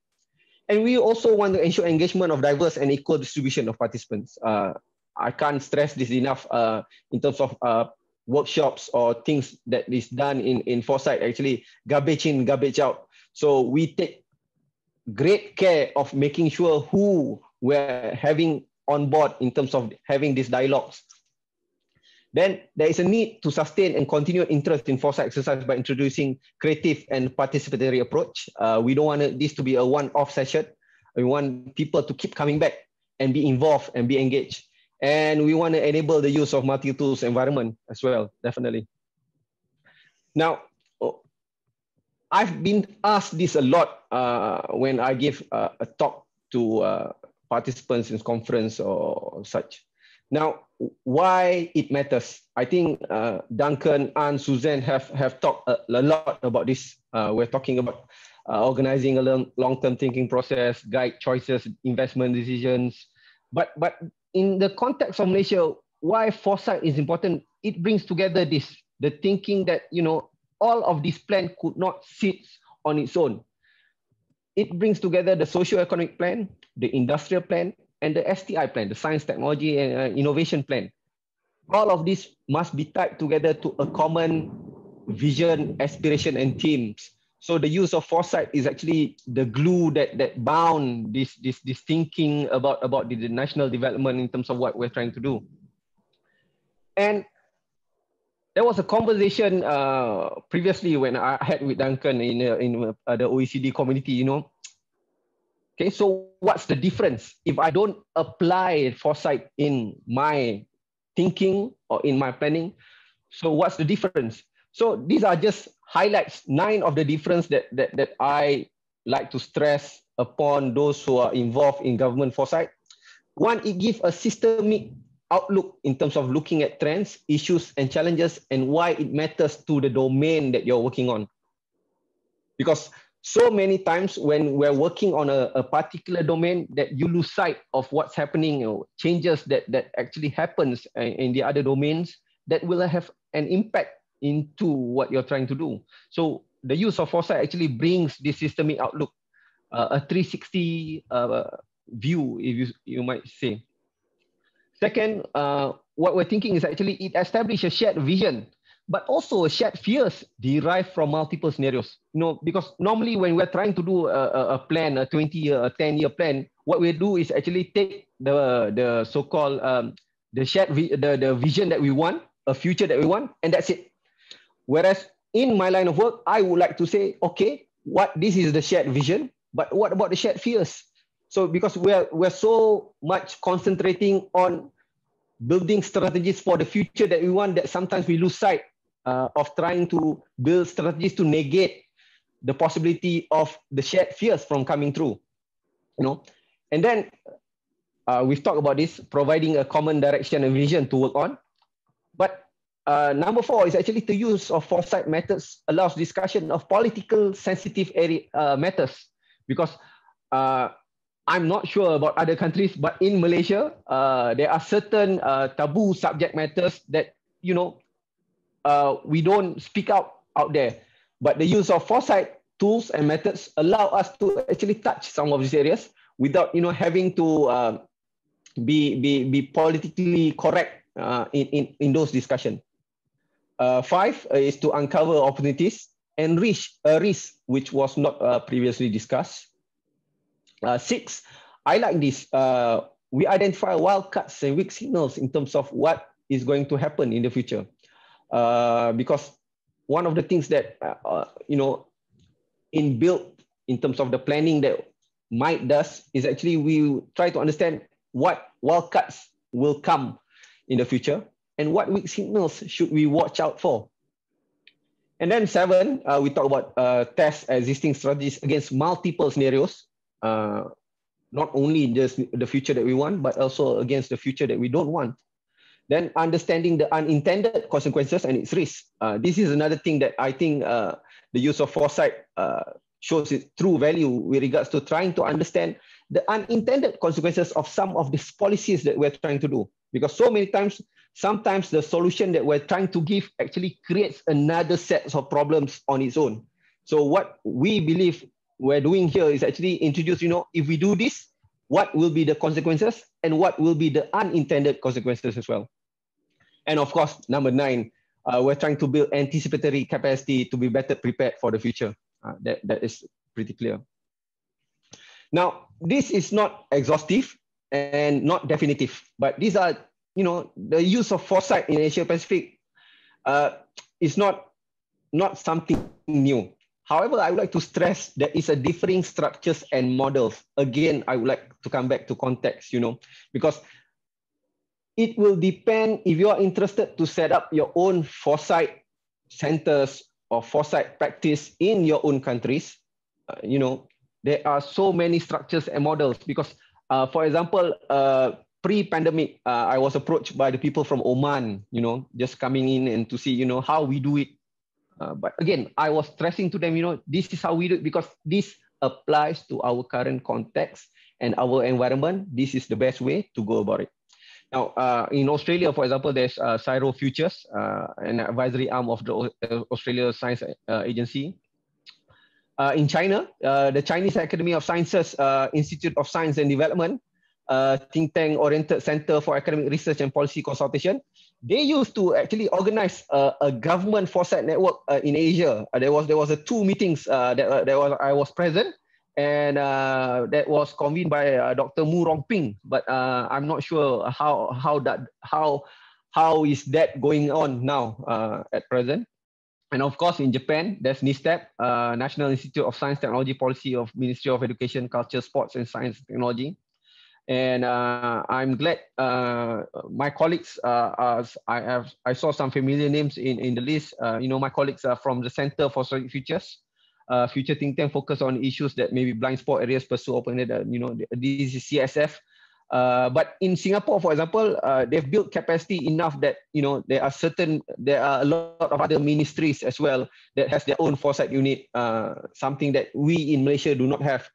And we also want to ensure engagement of diverse and equal distribution of participants. I can't stress this enough in terms of workshops or things that is done in foresight, actually garbage in, garbage out. So we take great care of making sure who we're having on board in terms of having these dialogues. Then there is a need to sustain and continue interest in foresight exercise by introducing creative and participatory approach. We don't want this to be a one-off session. We want people to keep coming back and be involved and be engaged. And we want to enable the use of multi-tools environment as well, definitely. Now, I've been asked this a lot when I give a talk to participants in conference or such. Now, why it matters? I think Duncan and Susan have talked a lot about this. We're talking about organizing a long-term thinking process, guide choices, investment decisions. But in the context of Malaysia, why foresight is important? It brings together the thinking that all of this plan could not sit on its own. It brings together the socio-economic plan, the industrial plan, and the STI plan, the science, technology, and innovation plan. All of this must be tied together to a common vision, aspiration, and themes. So the use of foresight is actually the glue that bound this thinking about the national development in terms of what we're trying to do. And there was a conversation previously when I had with Duncan in the OECD community, Okay, so what's the difference if I don't apply foresight in my thinking or in my planning? So what's the difference? So these are just highlights, 9 of the difference that I like to stress upon those who are involved in government foresight. One, it gives a systemic outlook in terms of looking at trends, issues, and challenges, and why it matters to the domain that you're working on. Because so many times when we're working on a particular domain, that you lose sight of what's happening, changes that actually happens in the other domains that will have an impact into what you're trying to do. So the use of foresight actually brings this systemic outlook, a 360 view, if you might say. Second, what we're thinking is actually it establishes a shared vision, but also a shared fears derived from multiple scenarios. Because normally when we're trying to do a plan, a 20-year, a 10-year plan, what we do is actually take the so-called the shared the vision that we want, a future that we want, and that's it. Whereas in my line of work, I would like to say, okay, this is the shared vision, but what about the shared fears? So because we're so much concentrating on building strategies for the future that we want, that sometimes we lose sight of trying to build strategies to negate the possibility of the shared fears from coming through. And then we've talked about this, providing a common direction and vision to work on. But number 4 is actually the use of foresight methods allows discussion of political sensitive matters, because I'm not sure about other countries, but in Malaysia, there are certain taboo subject matters that, we don't speak out there. But the use of foresight tools and methods allow us to actually touch some of these areas without, having to be politically correct in those discussions. 5 is to uncover opportunities and reach a risk which was not previously discussed. 6, I like this. We identify wildcards and weak signals in terms of what is going to happen in the future. Because one of the things that, inbuilt in terms of the planning that MIT does is actually we try to understand what wildcards will come in the future and what weak signals should we watch out for. And then 7, we talk about test existing strategies against multiple scenarios. Not only just the future that we want, but also against the future that we don't want. Then understanding the unintended consequences and its risks. This is another thing that I think the use of foresight shows its true value with regards to trying to understand the unintended consequences of some of these policies that we're trying to do. Because so many times, sometimes the solution that we're trying to give actually creates another set of problems on its own. So what we believe we're doing here is actually introduce, if we do this, what will be the consequences and what will be the unintended consequences as well. And of course, number 9, we're trying to build anticipatory capacity to be better prepared for the future. That is pretty clear. Now, this is not exhaustive and not definitive, but these are, the use of foresight in Asia Pacific is not something new. However, I would like to stress there is a differing structures and models. Again, I would like to come back to context, because it will depend if you are interested to set up your own foresight centers or foresight practice in your own countries. There are so many structures and models because, for example, pre-pandemic, I was approached by the people from Oman, just coming in and to see, how we do it. But again, I was stressing to them, this is how we do it because this applies to our current context and our environment. This is the best way to go about it. Now, in Australia, for example, there's CSIRO Futures, an advisory arm of the Australia Science Agency. In China, the Chinese Academy of Sciences Institute of Science and Development, think tank-oriented Center for Academic Research and Policy Consultation, they used to actually organize a government foresight network in Asia. There was 2 meetings that I was present, and that was convened by Dr. Mu Rongping. But I'm not sure how is that going on now at present. And of course, in Japan, there's NISTEP, National Institute of Science, Technology, Policy of Ministry of Education, Culture, Sports, and Science and Technology. And I'm glad my colleagues, I saw some familiar names in the list. My colleagues are from the Center for Strategic Futures, future think tank focus on issues that maybe blind spot areas pursue open-ended, this is CSF. But in Singapore, for example, they've built capacity enough that, there are a lot of other ministries as well that has their own foresight unit, something that we in Malaysia do not have.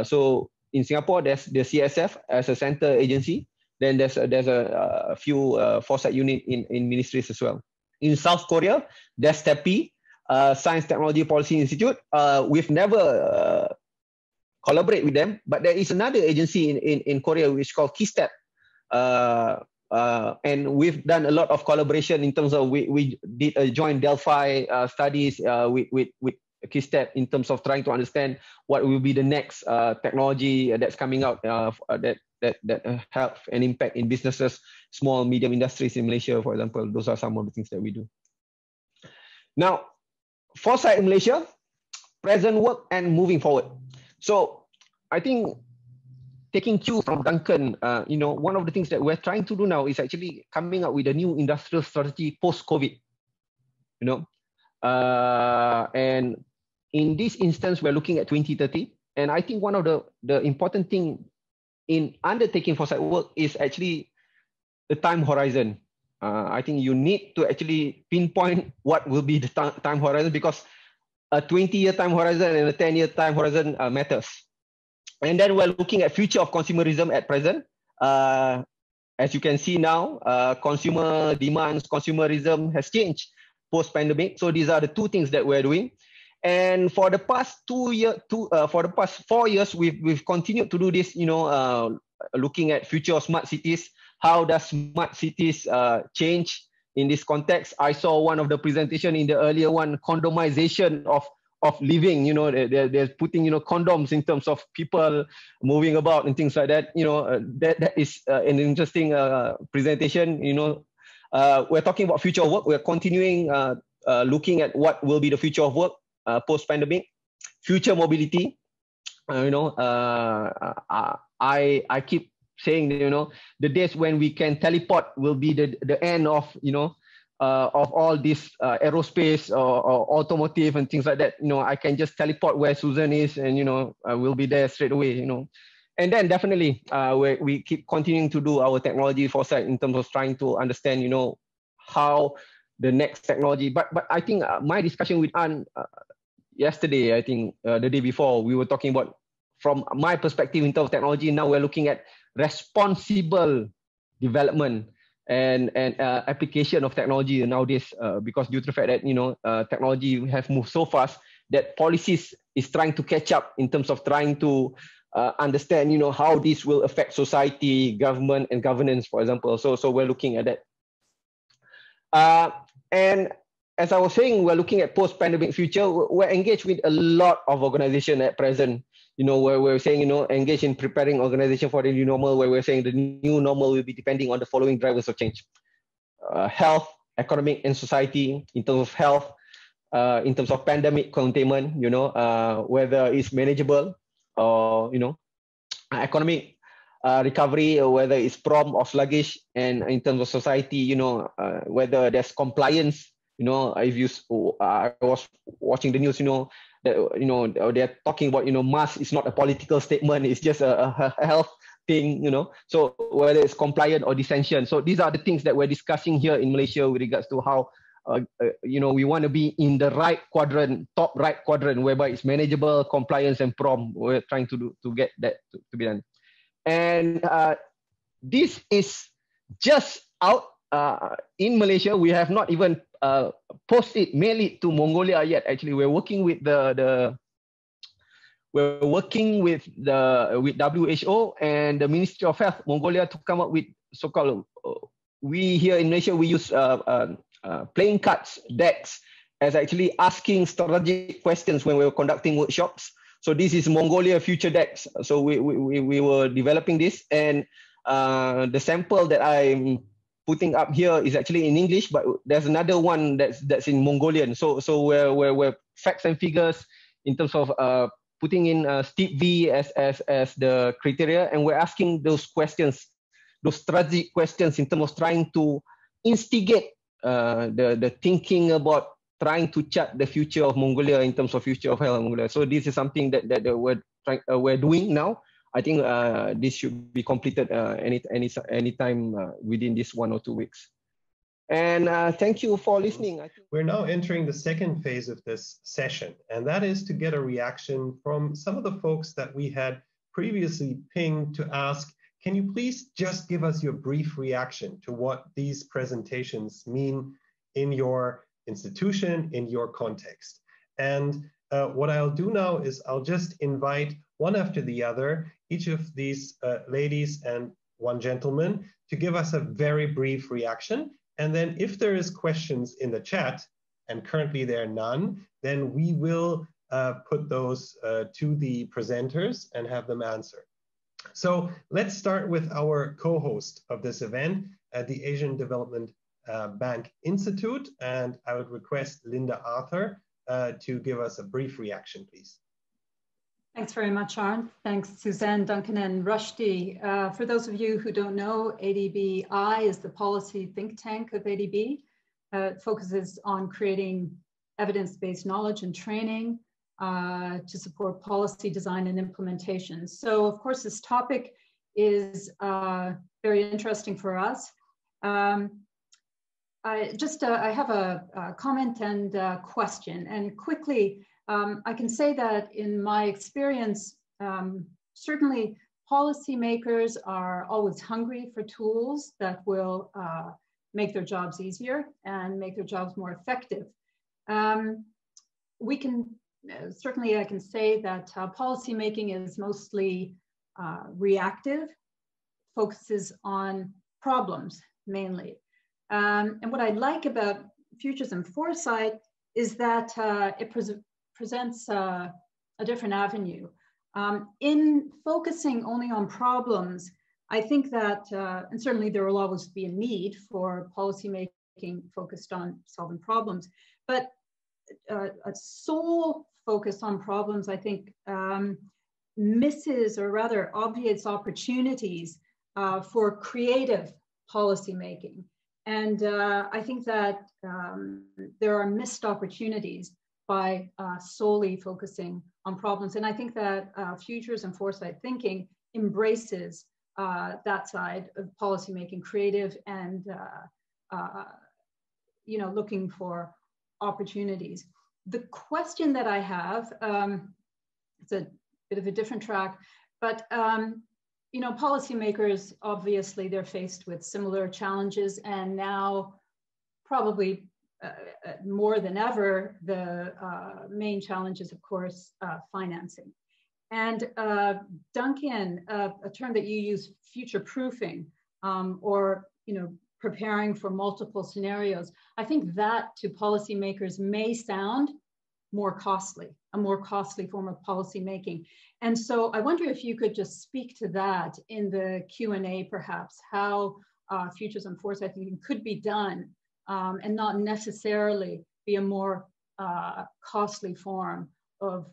So in Singapore, there's the CSF as a center agency. Then there's a few foresight unit in ministries as well. In South Korea, there's TEPI, Science Technology Policy Institute. We've never collaborate with them, but there is another agency in Korea which is called KISTEP. And we've done a lot of collaboration in terms of we did a joint Delphi studies with KISTEP in terms of trying to understand what will be the next technology that's coming out that have an impact in businesses, small, medium industries in Malaysia, for example. Those are some of the things that we do. Now, foresight in Malaysia, present work and moving forward. So I think taking cue from Duncan, one of the things that we're trying to do now is actually coming up with a new industrial strategy post-COVID, and in this instance, we're looking at 2030. And I think one of the important thing in undertaking foresight work is actually the time horizon. I think you need to actually pinpoint what will be the time horizon, because a 20-year time horizon and a 10-year time horizon matters. And then we're looking at future of consumerism at present. As you can see now, consumer demands, consumerism has changed post-pandemic. So these are the two things that we're doing. And for the past 4 years, we've continued to do this, looking at future of smart cities. How does smart cities change in this context? I saw one of the presentation in the earlier one, condomization of living. They're putting condoms in terms of people moving about and things like that. That is an interesting presentation. We're talking about future of work. We're continuing looking at what will be the future of work post-pandemic, future mobility. I keep saying, the days when we can teleport will be the end of, of all this aerospace or automotive and things like that. I can just teleport where Susan is and, we'll be there straight away, And then definitely we keep continuing to do our technology foresight in terms of trying to understand, how the next technology. But I think my discussion with Ann yesterday, I think the day before, we were talking about, from my perspective in terms of technology, now we're looking at responsible development and application of technology nowadays, because due to the fact that technology has moved so fast that policies is trying to catch up in terms of trying to understand how this will affect society, government, and governance, for example. So we're looking at that. And as I was saying, we're looking at post-pandemic future. We're engaged with a lot of organizations at present. Where we're saying, engage in preparing organization for the new normal, where we're saying the new normal will be depending on the following drivers of change: health, economic, and society. In terms of health, in terms of pandemic containment, whether it's manageable or, economic recovery, or whether it's prompt or sluggish, and in terms of society, whether there's compliance. I was watching the news, that they're talking about, mask is not a political statement, it's just a health thing, so whether it's compliant or dissension. So these are the things that we're discussing here in Malaysia with regards to how we want to be in the right quadrant, top right quadrant, whereby it's manageable, compliance, and prompt. We're trying to get that to be done. And this is just out in Malaysia. We have not even posted mainly to Mongolia yet. Actually, we're working with with WHO and the Ministry of Health Mongolia to come up with so-called. We here in Malaysia, we use playing cards, decks, as actually asking strategic questions when we were conducting workshops. So this is Mongolia Future Decks. So we were developing this, and the sample that I'm putting up here is actually in English, but there's another one that's in Mongolian. So where facts and figures in terms of putting in steep V as the criteria, and we're asking those questions, those strategic questions in terms of trying to instigate the thinking about trying to chart the future of Mongolia in terms of future of health of Mongolia. So this is something that we're doing now. I think this should be completed any time within this 1 or 2 weeks. And thank you for listening. We're now entering the second phase of this session, and that is to get a reaction from some of the folks that we had previously pinged to ask, can you please just give us your brief reaction to what these presentations mean in your institution, in your context? And what I'll do now is I'll just invite one after the other, each of these ladies and one gentleman, to give us a very brief reaction. And then if there is questions in the chat, and currently there are none, then we will put those to the presenters and have them answer. So let's start with our co-host of this event at the Asian Development Bank Institute. And I would request Linda Arthur to give us a brief reaction, please. Thanks very much, Arne. Thanks, Suzanne, Duncan, and Rushdie. For those of you who don't know, ADBI is the policy think tank of ADB. It focuses on creating evidence-based knowledge and training to support policy design and implementation. So, of course, this topic is very interesting for us. I have a comment and a question, and quickly, I can say that in my experience, certainly policymakers are always hungry for tools that will make their jobs easier and make their jobs more effective. We can, certainly I can say that policymaking is mostly reactive, focuses on problems mainly. And what I like about Futures and Foresight is that it presents a different avenue. In focusing only on problems, I think that, and certainly there will always be a need for policymaking focused on solving problems, but a sole focus on problems, I think, misses or rather obviates opportunities for creative policymaking. And I think that there are missed opportunities by solely focusing on problems. And I think that Futures and Foresight thinking embraces that side of policymaking, creative and looking for opportunities. The question that I have, it's a bit of a different track, but policymakers, obviously they're faced with similar challenges, and now probably more than ever, the main challenge is, of course, financing. And Duncan, a term that you use, future-proofing, or preparing for multiple scenarios, I think that to policymakers may sound more costly, a more costly form of policy making. And so I wonder if you could just speak to that in the Q&A, perhaps, how Futures and Foresight thinking could be done and not necessarily be a more costly form of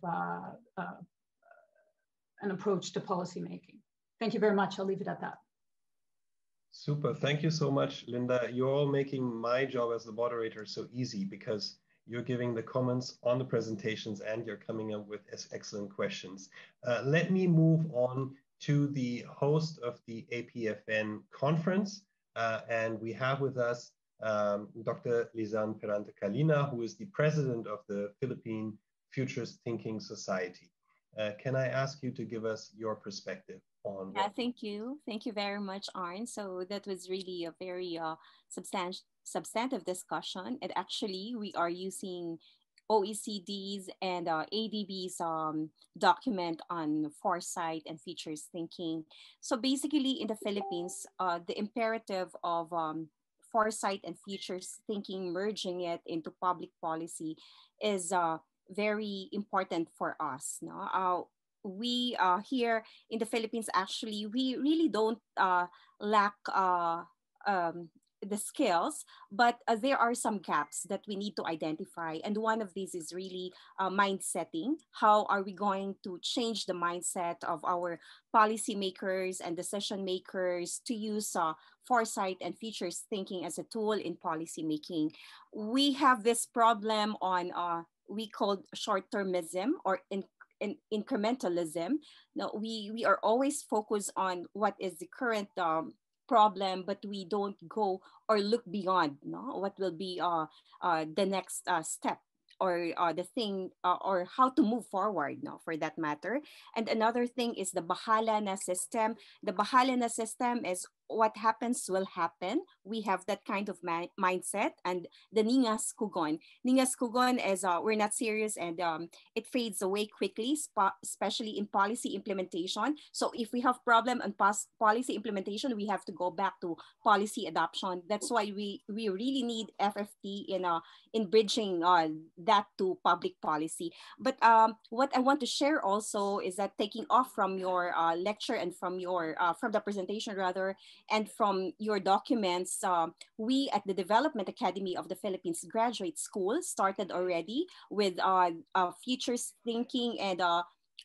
an approach to policy making. Thank you very much. I'll leave it at that. Super. Thank you so much, Linda. You're all making my job as the moderator so easy, because you're giving the comments on the presentations and you're coming up with excellent questions. Let me move on to the host of the APFN conference. And we have with us Dr. Lizanne Perante-Kalina, who is the president of the Philippine Futures Thinking Society. Can I ask you to give us your perspective on? Yeah, thank you. Thank you very much, Arne. So that was really a very substantive discussion. And actually, we are using OECD's and ADB's document on foresight and futures thinking. So basically, in the Philippines, the imperative of foresight and futures thinking, merging it into public policy, is very important for us. No? We here in the Philippines, actually, we really don't lack the skills, but there are some gaps that we need to identify. And one of these is really mind setting. How are we going to change the mindset of our policymakers and decision makers to use foresight and futures thinking as a tool in policy making? We have this problem on we call short-termism or incrementalism. Now, we are always focused on what is the current problem, but we don't go or look beyond, no, what will be the next step, or the thing, or how to move forward, no, for that matter. And another thing is the bahala na system. The bahala na system is what happens will happen. We have that kind of mindset. And the ningas kugon. Ningas kugon is we're not serious, and it fades away quickly, especially in policy implementation. So if we have problem on policy implementation, we have to go back to policy adoption. That's why we really need FFT in bridging that to public policy. But what I want to share also is that, taking off from your lecture and from your from the presentation rather, and from your documents, we at the Development Academy of the Philippines Graduate School started already with futures thinking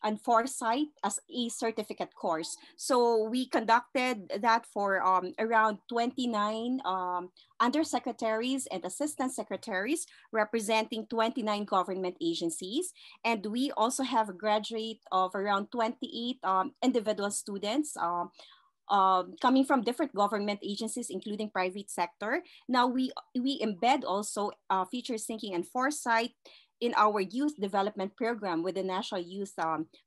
and foresight as a certificate course. So we conducted that for around 29 undersecretaries and assistant secretaries representing 29 government agencies. And we also have a graduate of around 28 individual students coming from different government agencies, including private sector. Now we embed also futures thinking and foresight in our youth development program with the National Youth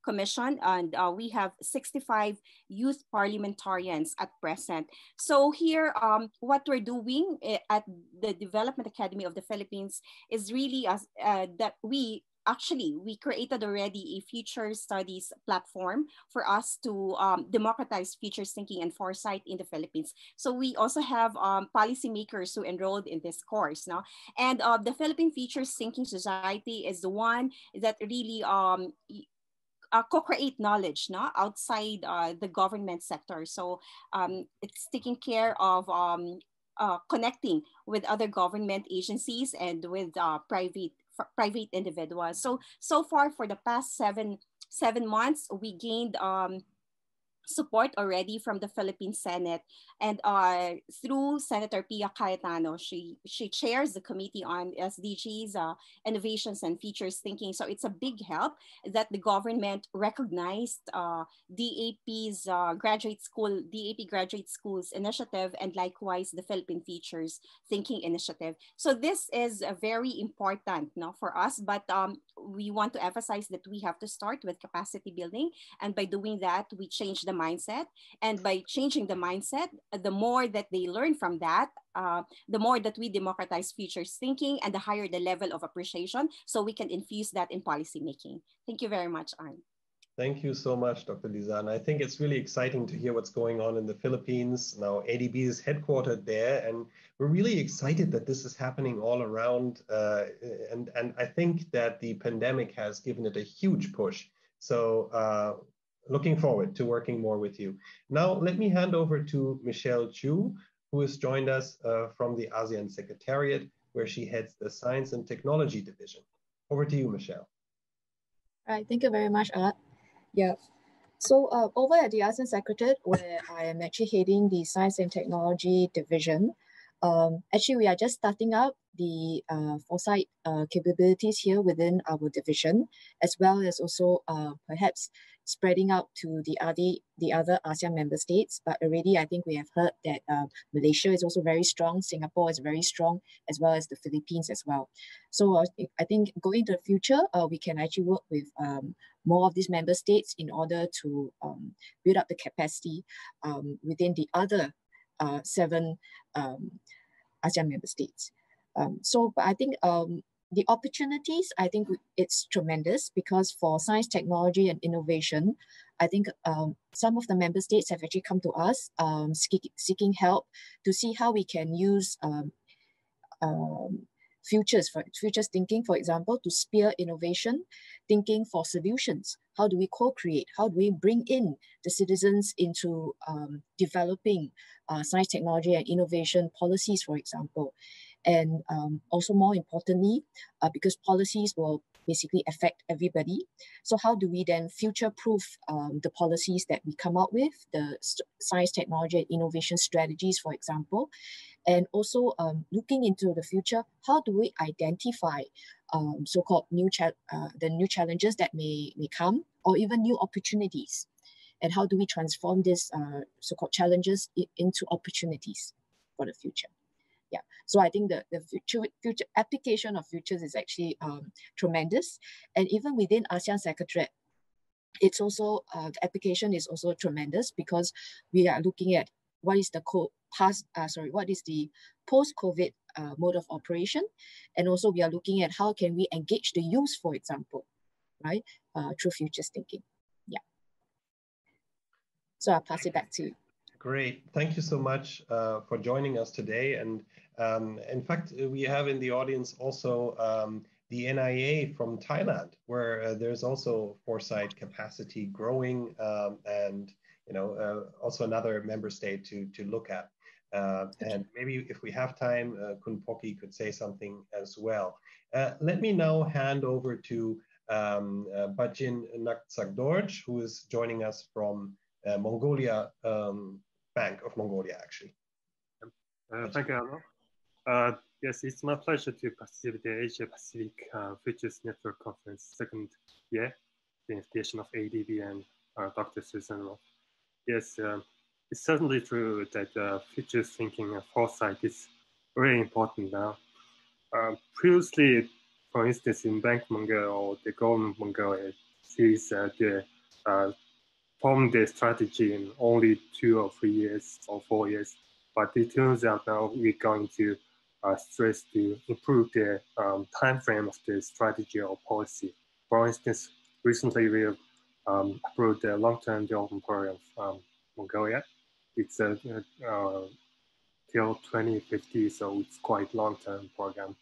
Commission, and we have 65 youth parliamentarians at present. So here, what we're doing at the Development Academy of the Philippines is really that we created already a future studies platform for us to democratize futures thinking and foresight in the Philippines. So we also have policymakers who enrolled in this course now. And the Philippine Futures Thinking Society is the one that really co-create knowledge, no, outside the government sector. So it's taking care of connecting with other government agencies and with private individuals. So far for the past seven months, we gained support already from the Philippine Senate, and through Senator Pia Cayetano. She chairs the Committee on SDGs, Innovations and Futures Thinking. So it's a big help that the government recognized DAP's graduate school, DAP Graduate Schools Initiative, and likewise the Philippine Futures Thinking Initiative. So this is very important, no, for us, but we want to emphasize that we have to start with capacity building, and by doing that, we change the mindset. And by changing the mindset, the more that they learn from that, the more that we democratize futures thinking, and the higher the level of appreciation, so we can infuse that in policy making. Thank you very much, Arn. Thank you so much, Dr. Lizan. I think it's really exciting to hear what's going on in the Philippines. Now, ADB is headquartered there, and we're really excited that this is happening all around. And I think that the pandemic has given it a huge push. So looking forward to working more with you. Now, let me hand over to Michelle Chu, who has joined us from the ASEAN Secretariat, where she heads the Science and Technology Division. Over to you, Michelle. All right, thank you very much, Art. Yeah, so over at the ASEAN Secretariat, where I am actually heading the Science and Technology Division, actually we are just starting up the foresight capabilities here within our division, as well as also perhaps spreading out to the other ASEAN member states. But already I think we have heard that Malaysia is also very strong, Singapore is very strong, as well as the Philippines as well. So I think going to the future, we can actually work with more of these member states in order to build up the capacity within the other 7 ASEAN member states. So but I think the opportunities, I think it's tremendous, because for science, technology, and innovation, I think some of the member states have actually come to us seeking help to see how we can use futures thinking, for example, to spear innovation, thinking for solutions. How do we co-create? How do we bring in the citizens into developing science, technology, and innovation policies, for example? And also more importantly, because policies will basically affect everybody. So how do we then future-proof the policies that we come up with, the science, technology, and innovation strategies, for example? And also looking into the future, how do we identify so-called new challenges that may come, or even new opportunities? And how do we transform these so-called challenges into opportunities for the future? Yeah, so I think the future application of futures is actually tremendous. And even within ASEAN Secretariat, it's also, the application is also tremendous, because we are looking at what is the post-COVID mode of operation. And also we are looking at how can we engage the youth, for example, right, through futures thinking. Yeah. So I'll pass it back to you. Great. Thank you so much for joining us today. And in fact, we have in the audience also the NIA from Thailand, where there's also foresight capacity growing, and also another member state to look at. And maybe if we have time, Kun Poki could say something as well. Let me now hand over to Bajin Naksagdorj, who is joining us from Mongolia, Bank of Mongolia, actually. Thank you, Arno. Yes, it's my pleasure to participate in the Asia Pacific Futures Network Conference second year, the invitation of ADB and Dr. Susan Roth. Yes, it's certainly true that futures thinking and foresight is very important now. Previously, for instance, in Bank Mongolia or the government Mongolia, sees the form their strategy in only 2 or 3 years or 4 years. But it turns out now we're going to stress to improve the time frame of the strategy or policy. For instance, recently we have approved the long-term development program of Mongolia. It's till 2050, so it's quite long-term program.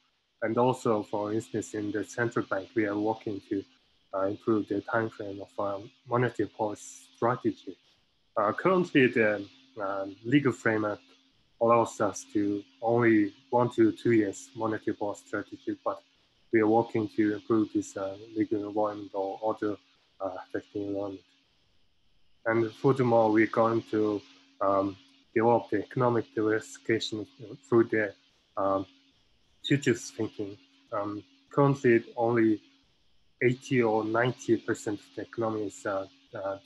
And also, for instance, in the central bank, we are working to improve the time frame of monetary policy strategy. Currently, the legal framework allows us to only 1 to 2 years monetary policy strategy, but we are working to improve this legal environment or other affecting environment. And furthermore, we're going to develop the economic diversification through the futures thinking. Currently, only 80 or 90% of the economy is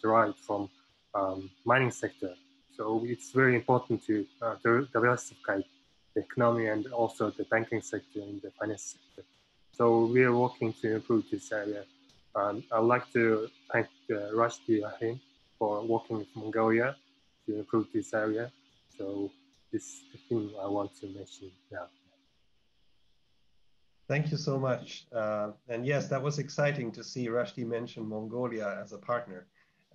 derived from mining sector. So it's very important to diversify the economy and also the banking sector and the finance sector. So we are working to improve this area. I'd like to thank Rushdie Rahim for working with Mongolia to improve this area. So this is the thing I want to mention now. Thank you so much. And yes, that was exciting to see Rushdie mention Mongolia as a partner.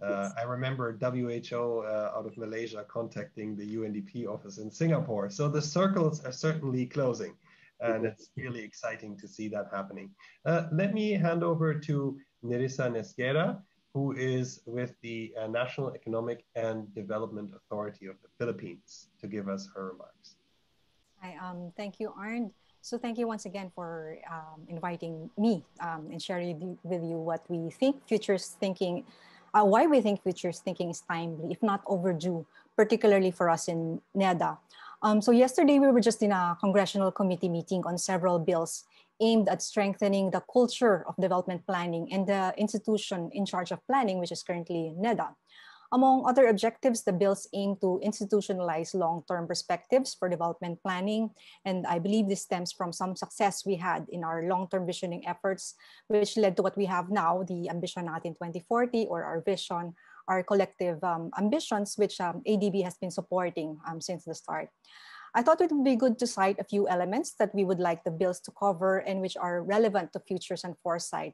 I remember WHO out of Malaysia contacting the UNDP office in Singapore. So the circles are certainly closing, and it's really exciting to see that happening. Let me hand over to Nerissa Nesguera, who is with the National Economic and Development Authority of the Philippines, to give us her remarks. Hi, thank you, Arnd. So thank you once again for inviting me and sharing with you what we think futures thinking, why we think futures thinking is timely, if not overdue, particularly for us in NEDA. So yesterday we were just in a congressional committee meeting on several bills aimed at strengthening the culture of development planning and the institution in charge of planning, which is currently NEDA. Among other objectives, the bills aim to institutionalize long-term perspectives for development planning. And I believe this stems from some success we had in our long-term visioning efforts, which led to what we have now, the Ambition Natin 2040, or our vision, our collective ambitions, which ADB has been supporting since the start. I thought it would be good to cite a few elements that we would like the bills to cover and which are relevant to futures and foresight.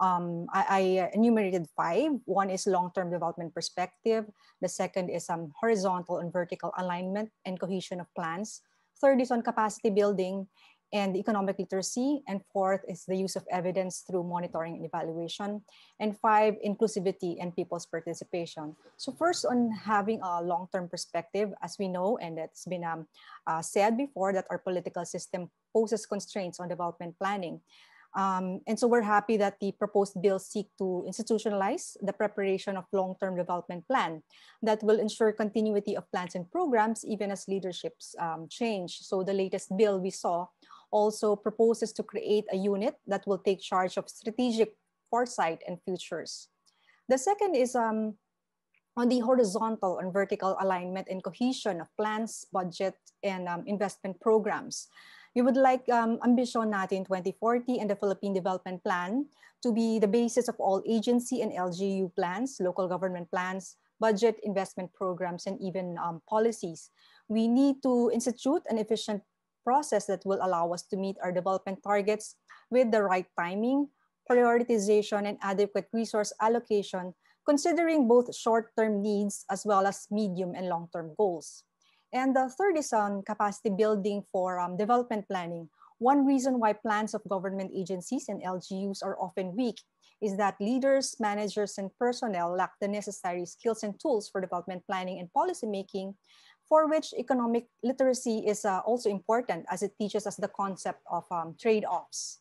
I enumerated 5. One is long-term development perspective. The second is horizontal and vertical alignment and cohesion of plans. Third is on capacity building. and economic literacy. And fourth is the use of evidence through monitoring and evaluation. And 5, inclusivity and people's participation. So first, on having a long-term perspective, as we know, and it's been said before, that our political system poses constraints on development planning. And so we're happy that the proposed bills seek to institutionalize the preparation of long-term development plan that will ensure continuity of plans and programs even as leaderships change. So the latest bill we saw also proposes to create a unit that will take charge of strategic foresight and futures. The second is on the horizontal and vertical alignment and cohesion of plans, budget, and investment programs. We would like Ambition natin 2040 and the Philippine Development Plan to be the basis of all agency and LGU plans, local government plans, budget, investment programs, and even policies. We need to institute an efficient process that will allow us to meet our development targets with the right timing, prioritization, and adequate resource allocation, considering both short-term needs as well as medium and long-term goals. And the third is on capacity building for development planning. One reason why plans of government agencies and LGUs are often weak is that leaders, managers, and personnel lack the necessary skills and tools for development planning and policymaking, for which economic literacy is also important as it teaches us the concept of trade-offs.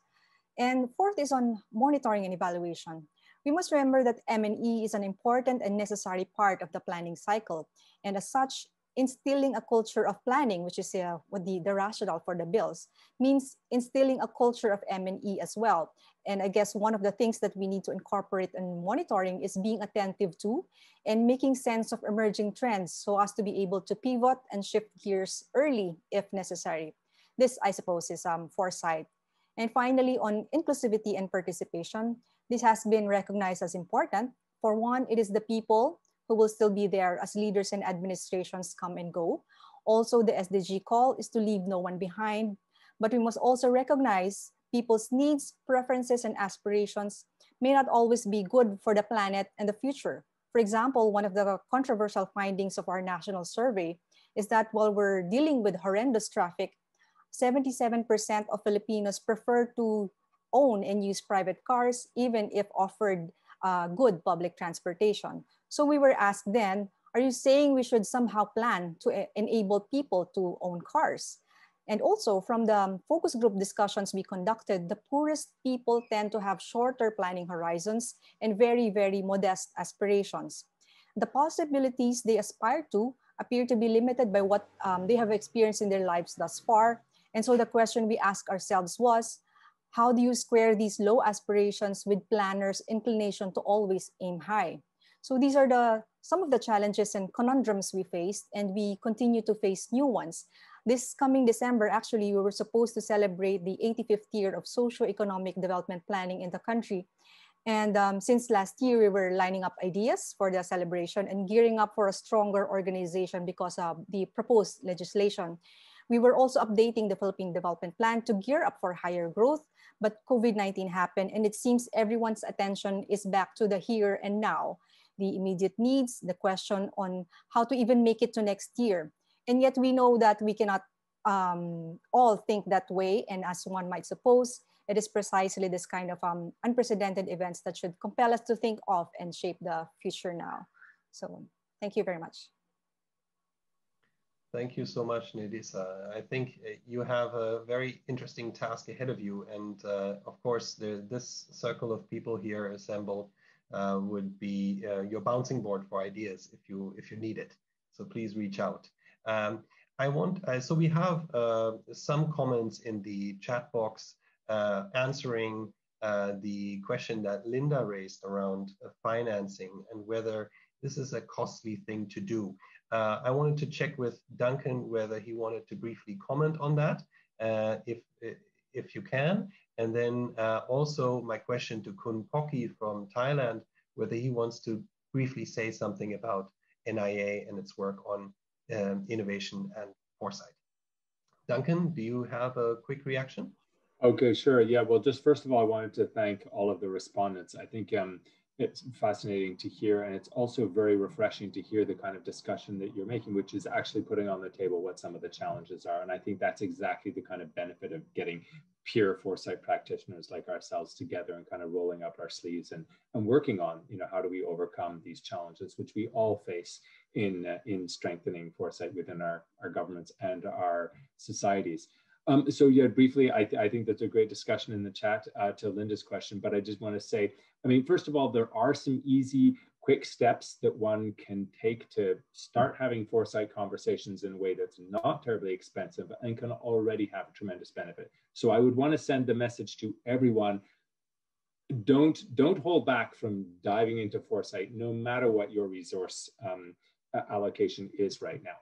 And fourth is on monitoring and evaluation. We must remember that M&E is an important and necessary part of the planning cycle. And as such, instilling a culture of planning, which is what the rationale for the bills, means instilling a culture of M&E as well. And I guess one of the things that we need to incorporate in monitoring is being attentive to and making sense of emerging trends so as to be able to pivot and shift gears early if necessary. This, I suppose, is foresight. And finally, on inclusivity and participation, this has been recognized as important. For one, it is the people who will still be there as leaders and administrations come and go. Also, the SDG call is to leave no one behind, but we must also recognize people's needs, preferences, and aspirations may not always be good for the planet and the future. For example, one of the controversial findings of our national survey is that while we're dealing with horrendous traffic, 77% of Filipinos prefer to own and use private cars, even if offered good public transportation. So we were asked then, are you saying we should somehow plan to enable people to own cars? And also from the focus group discussions we conducted, the poorest people tend to have shorter planning horizons and very, very modest aspirations. The possibilities they aspire to appear to be limited by what they have experienced in their lives thus far. And so the question we asked ourselves was, how do you square these low aspirations with planners' inclination to always aim high? So these are some of the challenges and conundrums we faced, and we continue to face new ones. This coming December, actually, we were supposed to celebrate the 85th year of socio-economic development planning in the country. And since last year, we were lining up ideas for the celebration and gearing up for a stronger organization because of the proposed legislation. We were also updating the Philippine Development Plan to gear up for higher growth, but COVID-19 happened, and it seems everyone's attention is back to the here and now, the immediate needs, the question on how to even make it to next year. And yet we know that we cannot all think that way, and as one might suppose, it is precisely this kind of unprecedented events that should compel us to think of and shape the future now. So thank you very much. Thank you so much, Nedisa. I think you have a very interesting task ahead of you. And of course, this circle of people here assembled would be your bouncing board for ideas if you need it. So please reach out. So we have some comments in the chat box answering the question that Linda raised around financing and whether this is a costly thing to do. I wanted to check with Duncan whether he wanted to briefly comment on that, if you can. And then also my question to Kun Poki from Thailand, whether he wants to briefly say something about NIA and its work on innovation and foresight. Duncan, do you have a quick reaction? Okay, sure. Yeah, well, just first of all, I wanted to thank all of the respondents. I think it's fascinating to hear, and it's also very refreshing to hear the kind of discussion that you're making, which is actually putting on the table what some of the challenges are. And I think that's exactly the kind of benefit of getting peer foresight practitioners like ourselves together and kind of rolling up our sleeves and working on, how do we overcome these challenges, which we all face in strengthening foresight within our governments and our societies. So yeah, briefly, I think that's a great discussion in the chat to Linda's question, but I just want to say, first of all, there are some easy, quick steps that one can take to start having foresight conversations in a way that's not terribly expensive and can already have a tremendous benefit. So I would want to send the message to everyone, don't hold back from diving into foresight, no matter what your resource allocation is right now.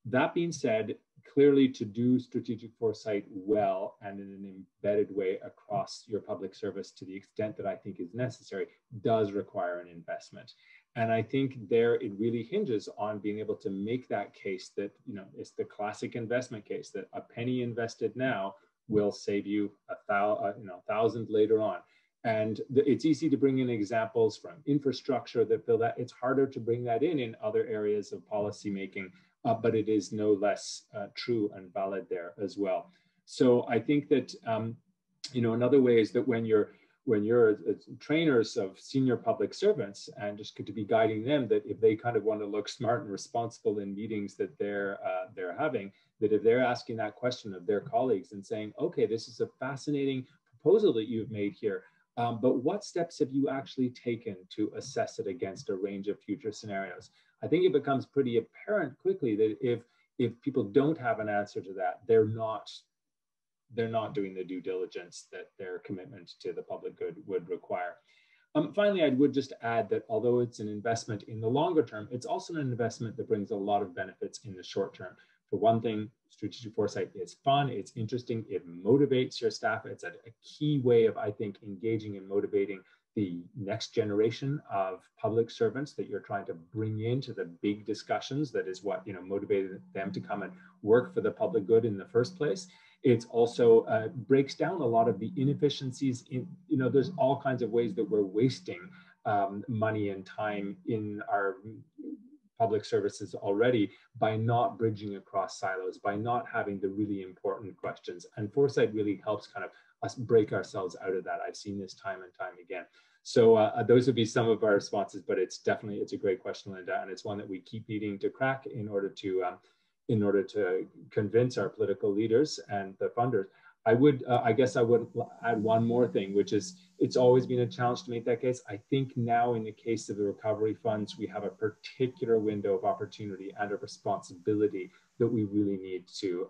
That being said, clearly to do strategic foresight well and in an embedded way across your public service to the extent that I think is necessary does require an investment. And I think there it really hinges on being able to make that case that, it's the classic investment case that a penny invested now will save you $1,000 later on. And it's easy to bring in examples from infrastructure that fill that. It's harder to bring that in other areas of policy making. But it is no less true and valid there as well. So I think that another way is that when you're trainers of senior public servants, and just to be guiding them, that if they kind of want to look smart and responsible in meetings that they're having, that if they're asking that question of their colleagues and saying, okay, this is a fascinating proposal that you've made here, but what steps have you actually taken to assess it against a range of future scenarios? I think it becomes pretty apparent quickly that if people don't have an answer to that, they're not doing the due diligence that their commitment to the public good would require. Finally, I would just add that although it's an investment in the longer term, it's also an investment that brings a lot of benefits in the short term. For one thing, strategic foresight is fun, it's interesting, it motivates your staff. It's a key way of, I think, engaging and motivating the next generation of public servants that you're trying to bring into the big discussions. That is what motivated them to come and work for the public good in the first place. It's also breaks down a lot of the inefficiencies in, there's all kinds of ways that we're wasting money and time in our public services already by not bridging across silos, by not having the really important questions. And foresight really helps kind of us break ourselves out of that. I've seen this time and time again. So those would be some of our responses, but it's a great question, Linda, and it's one that we keep needing to crack in order to convince our political leaders and the funders. I guess I would add one more thing, which is it's always been a challenge to make that case. I think now in the case of the recovery funds, we have a particular window of opportunity and a responsibility that we really need to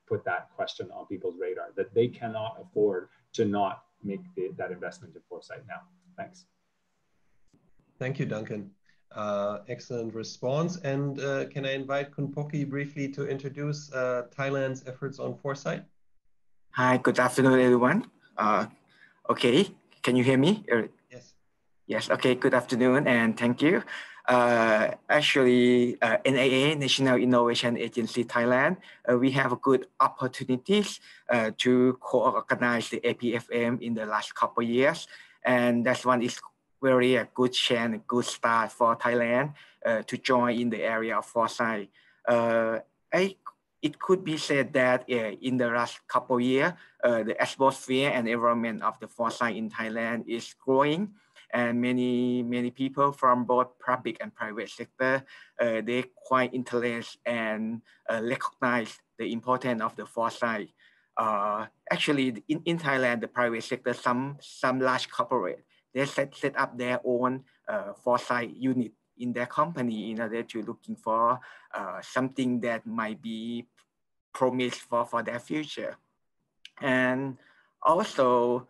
put that question on people's radar, that they cannot afford to not make that investment in foresight now. Thanks. Thank you, Duncan. Excellent response. And can I invite Kunpoki briefly to introduce Thailand's efforts on foresight? Hi, good afternoon, everyone. Okay, can you hear me? Yes. Yes, okay, good afternoon and thank you. Actually, NIA, National Innovation Agency Thailand, we have good opportunities to co-organize the APFN in the last couple of years. And that one is very a good chance, a good start for Thailand to join in the area of foresight. It could be said that in the last couple of years, the atmosphere and environment of the foresight in Thailand is growing. And many people from both public and private sector, they quite interested and recognize the importance of the foresight. Actually, in Thailand, the private sector, some large corporate, they set up their own foresight unit in their company in order to looking for something that might be promised for their future. And also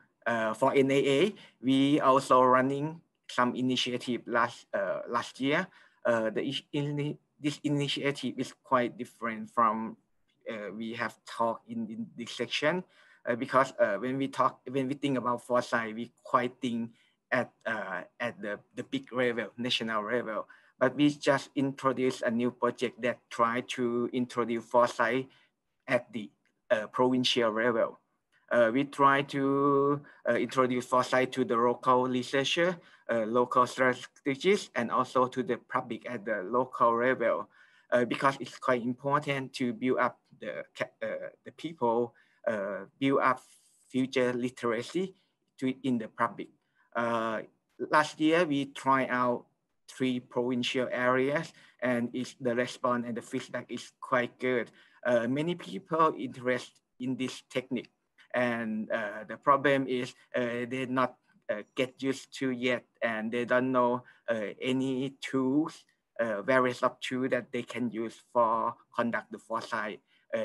for NAA, we also running some initiative last year. This initiative is quite different from we have talked in this section because when we think about foresight, we quite think at the big level, national level. But we just introduced a new project that try to introduce foresight at the provincial level. We try to introduce Foresight to the local researcher, local strategists, and also to the public at the local level, because it's quite important to build up the people, build up future literacy in the public. Last year, we tried out 3 provincial areas, and the response and the feedback is quite good. Many people interested in this technique, and the problem is they not get used to yet, and they don't know any tools, various of tools that they can use for conduct the foresight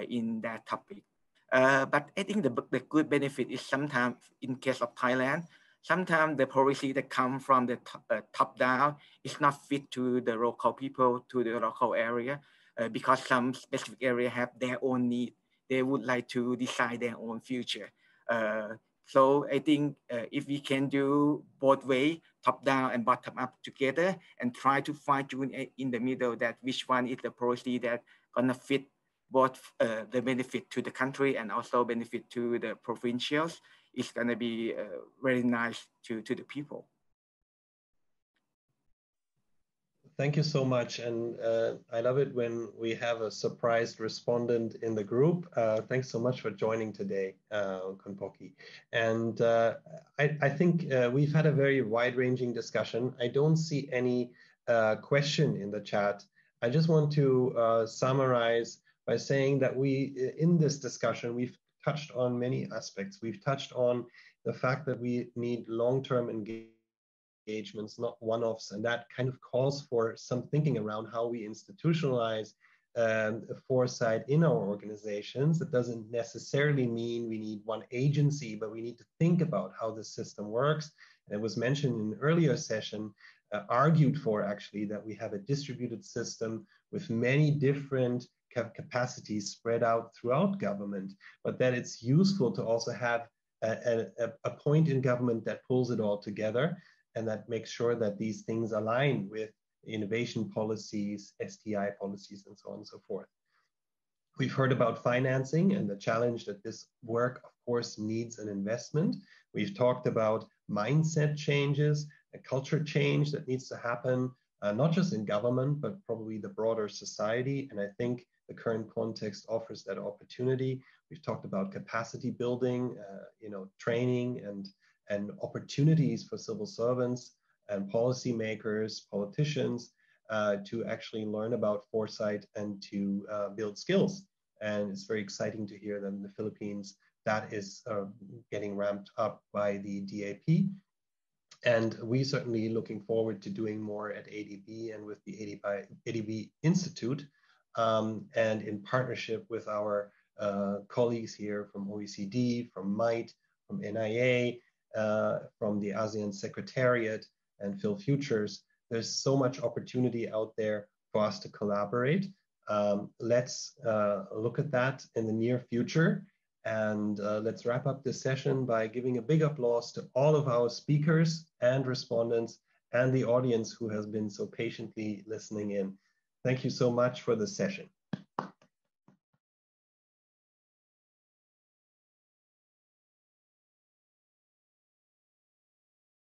in that topic. But I think the good benefit is sometimes in case of Thailand, sometimes the policy that come from the top down is not fit to the local people, to the local area, because some specific area have their own need. They would like to decide their own future. So I think if we can do both way, top down and bottom up together, and try to fine tune in the middle that which one is the policy that gonna fit both the benefit to the country and also benefit to the provincials, it's gonna be very nice to the people. Thank you so much. And I love it when we have a surprised respondent in the group. Thanks so much for joining today, Konpoki. And I think we've had a very wide-ranging discussion. I don't see any question in the chat. I just want to summarize by saying that in this discussion, we've touched on many aspects. We've touched on the fact that we need long-term engagements, not one-offs, and that kind of calls for some thinking around how we institutionalize foresight in our organizations. That doesn't necessarily mean we need one agency, but we need to think about how the system works. And it was mentioned in an earlier session, argued for actually, that we have a distributed system with many different capacities spread out throughout government, but that it's useful to also have a point in government that pulls it all together and that makes sure that these things align with innovation policies, STI policies, and so on and so forth. We've heard about financing and the challenge that this work, of course, needs an investment. We've talked about mindset changes, a culture change that needs to happen, not just in government, but probably the broader society. And I think the current context offers that opportunity. We've talked about capacity building, training and opportunities for civil servants and policymakers, politicians, to actually learn about foresight and to build skills. And it's very exciting to hear that in the Philippines, that is getting ramped up by the DAP. And we certainly looking forward to doing more at ADB and with the ADB Institute, and in partnership with our colleagues here from OECD, from MITE, from NIA, from the ASEAN Secretariat and PhilFutures. There's so much opportunity out there for us to collaborate. Let's look at that in the near future. And let's wrap up this session by giving a big applause to all of our speakers and respondents and the audience who has been so patiently listening in. Thank you so much for the session.